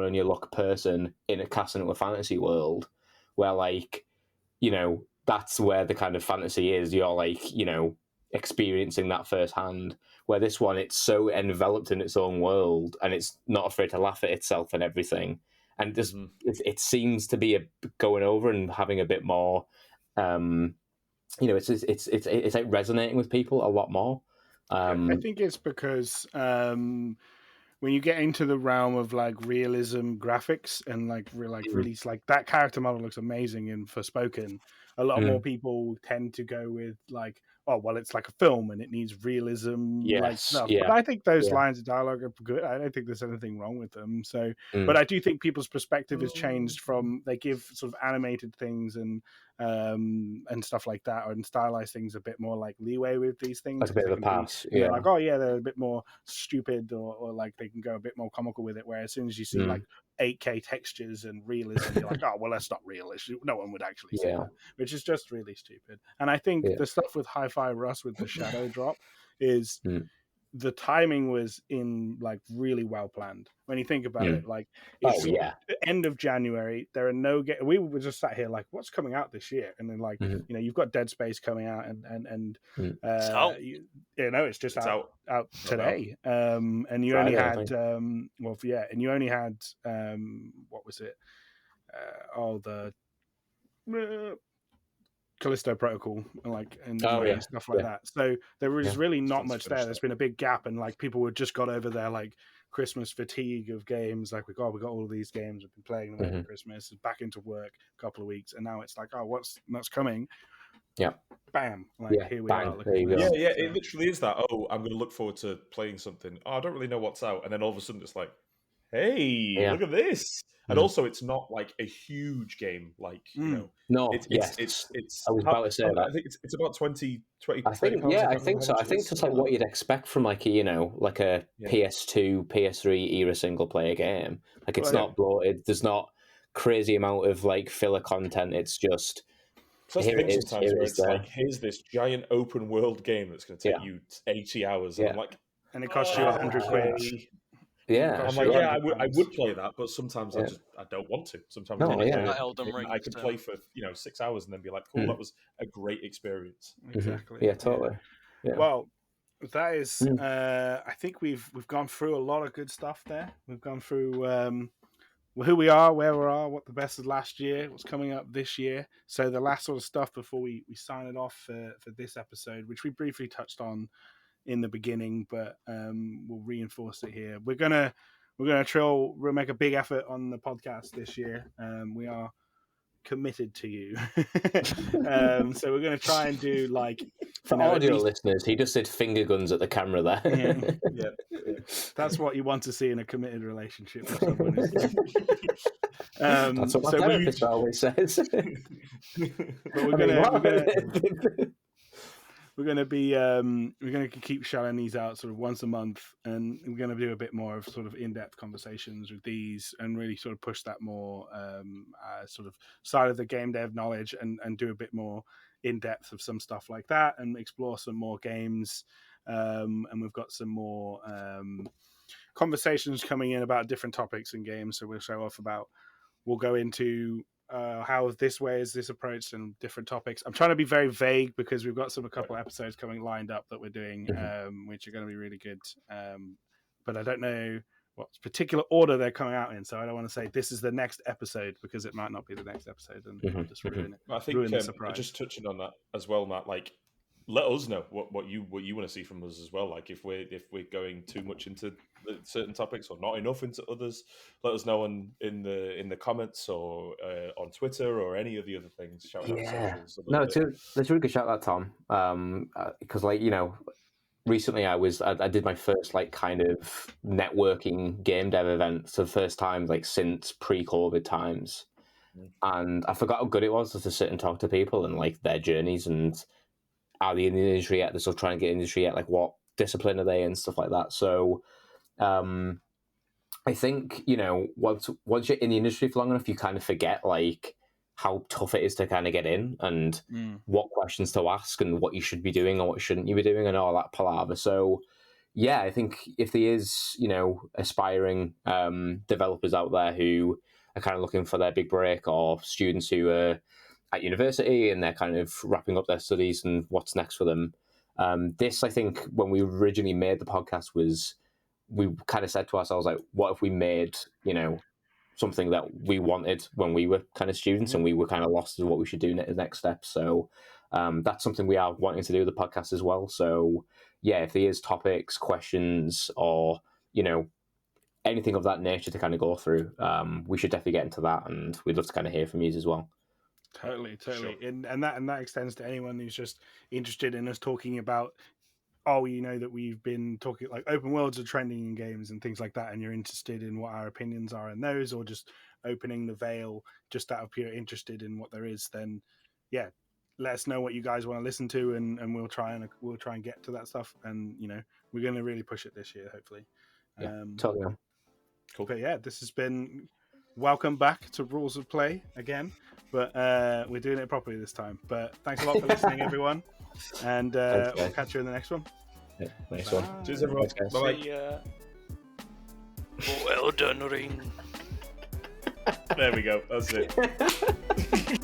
on your luck person in a cast into a fantasy world. Where, like, that's where the kind of fantasy is. You're, like, experiencing that firsthand. Where this one, it's so enveloped in its own world, and it's not afraid to laugh at itself and everything. And just it seems to be going over and having a bit more. It's like resonating with people a lot more.
I think it's because when you get into the realm of like realism graphics and like release, like that character model looks amazing in Forspoken. A lot more people tend to go with like, oh well, it's like a film and it needs realism like
Yes,
stuff.
yeah.
But I think those
Yeah.
lines of dialogue are good. I don't think there's anything wrong with them. So,
Mm.
but I do think people's perspective has changed from they give sort of animated things and stuff like that, and stylize things a bit more like leeway with these things.
Like a bit
'cause
of a
they can be-
pass.
and they're
Yeah.
like, oh yeah, they're a bit more stupid, or like they can go a bit more comical with it. Where as soon as you see like 8K textures and realism, you're like, oh well, that's not real. No one would actually say
Yeah.
that, which is just really stupid. And I think
Yeah.
the stuff with Hi-Fi Rush with the shadow drop is the timing was in like really well planned when you think about it. Like it's
yeah.
the end of January, there are no we were just sat here like, what's coming out this year? And then like you know, you've got Dead Space coming out and
It's out.
you know, it's just
It's
out today. And you
Friday,
only
I
had
think.
and you only had what was it, the Callisto Protocol, and stuff like that. So there was really not much there. There's been a big gap, and like people had just got over their like Christmas fatigue of games. Like we got all of these games. We've been playing them over Christmas. Back into work a couple of weeks, and now it's like, oh, what's coming?
Yeah.
Bam! Like here we are.
There you go.
Yeah, yeah. It literally is that. Oh, I'm going to look forward to playing something. Oh, I don't really know what's out, and then all of a sudden it's like, hey, look at this. And also, it's not like a huge game, like you know.
No,
it's
I was about to say that.
I think it's about 20
I think,
£30,
I think so. I think it's like what you'd expect from like like a PS2, PS3 era single player game. Like it's not bloated. There's not crazy amount of like filler content. It's just
So that's the thing sometimes where it's
there.
like, here's this giant open world game that's going to take you 80 hours, and I'm like,
and it costs you £100.
Yeah,
I'm like, I would play that, but sometimes I don't want to. Sometimes I can play for 6 hours and then be like, cool, that was a great experience.
Exactly.
Yeah, totally. Yeah.
Well, that is. I think we've gone through a lot of good stuff there. We've gone through who we are, where we are, what the best of last year, what's coming up this year. So the last sort of stuff before we sign it off for this episode, which we briefly touched on in the beginning, but we'll reinforce it here. We're gonna we'll make a big effort on the podcast this year. We are committed to you. So we're gonna try and do like
for audio listeners, he just said finger guns at the camera there.
Yeah. That's what you want to see in a committed relationship with someone.
That's what my therapist always says.
But we're gonna keep shouting these out sort of once a month, and we're gonna do a bit more of sort of in-depth conversations with these, and really sort of push that more sort of side of the game dev knowledge, and do a bit more in depth of some stuff like that, and explore some more games. And we've got some more conversations coming in about different topics in games. So we'll go into how this way is this approach and different topics. I'm trying to be very vague because we've got a couple episodes coming lined up that we're doing, which are going to be really good. But I don't know what particular order they're coming out in, so I don't want to say this is the next episode because it might not be the next episode, and I'll just ruin it.
I think just touching on that as well, Matt. Like, let us know what you want to see from us as well. Like if we're going too much into certain topics or not enough into others, let us know in the comments or on Twitter or any of the other things. Shout out socials.
No, it's a really good shout out, Tom. Because recently I did my first like kind of networking game dev event for the first time like since pre-COVID times, and I forgot how good it was just to sit and talk to people and like their journeys and are they in the industry yet? They're still trying to get in the industry yet? Like what discipline are they in? Stuff like that. So I think, once you're in the industry for long enough, you kind of forget like how tough it is to kind of get in and what questions to ask and what you should be doing and what shouldn't you be doing and all that palaver. So yeah, I think if there is, aspiring developers out there who are kind of looking for their big break, or students who are at university and they're kind of wrapping up their studies and what's next for them. This, I think, when we originally made the podcast, we kind of said to ourselves, like, what if we made, something that we wanted when we were kind of students and we were kind of lost as what we should do next step. So that's something we are wanting to do with the podcast as well. So yeah, if there is topics, questions, or, anything of that nature to kind of go through, we should definitely get into that, and we'd love to kind of hear from you as well.
Totally.
Sure.
And that extends to anyone who's just interested in us talking about. Oh, you know that we've been talking like open worlds are trending in games and things like that, and you're interested in what our opinions are in those, or just opening the veil just out of pure interested in what there is. Then, yeah, let us know what you guys want to listen to, and we'll try and get to that stuff. And we're going to really push it this year, hopefully.
Yeah, totally.
Cool.
But yeah, this has been welcome back to Rules of Play again, but we're doing it properly this time. But thanks a lot for listening, everyone, and we'll catch you in the next one.
Yeah, nice
Bye.
one.
Cheers, everyone.
Thanks, guys.
Bye-bye.
See ya. Well done, Ring.
There we go. That's it.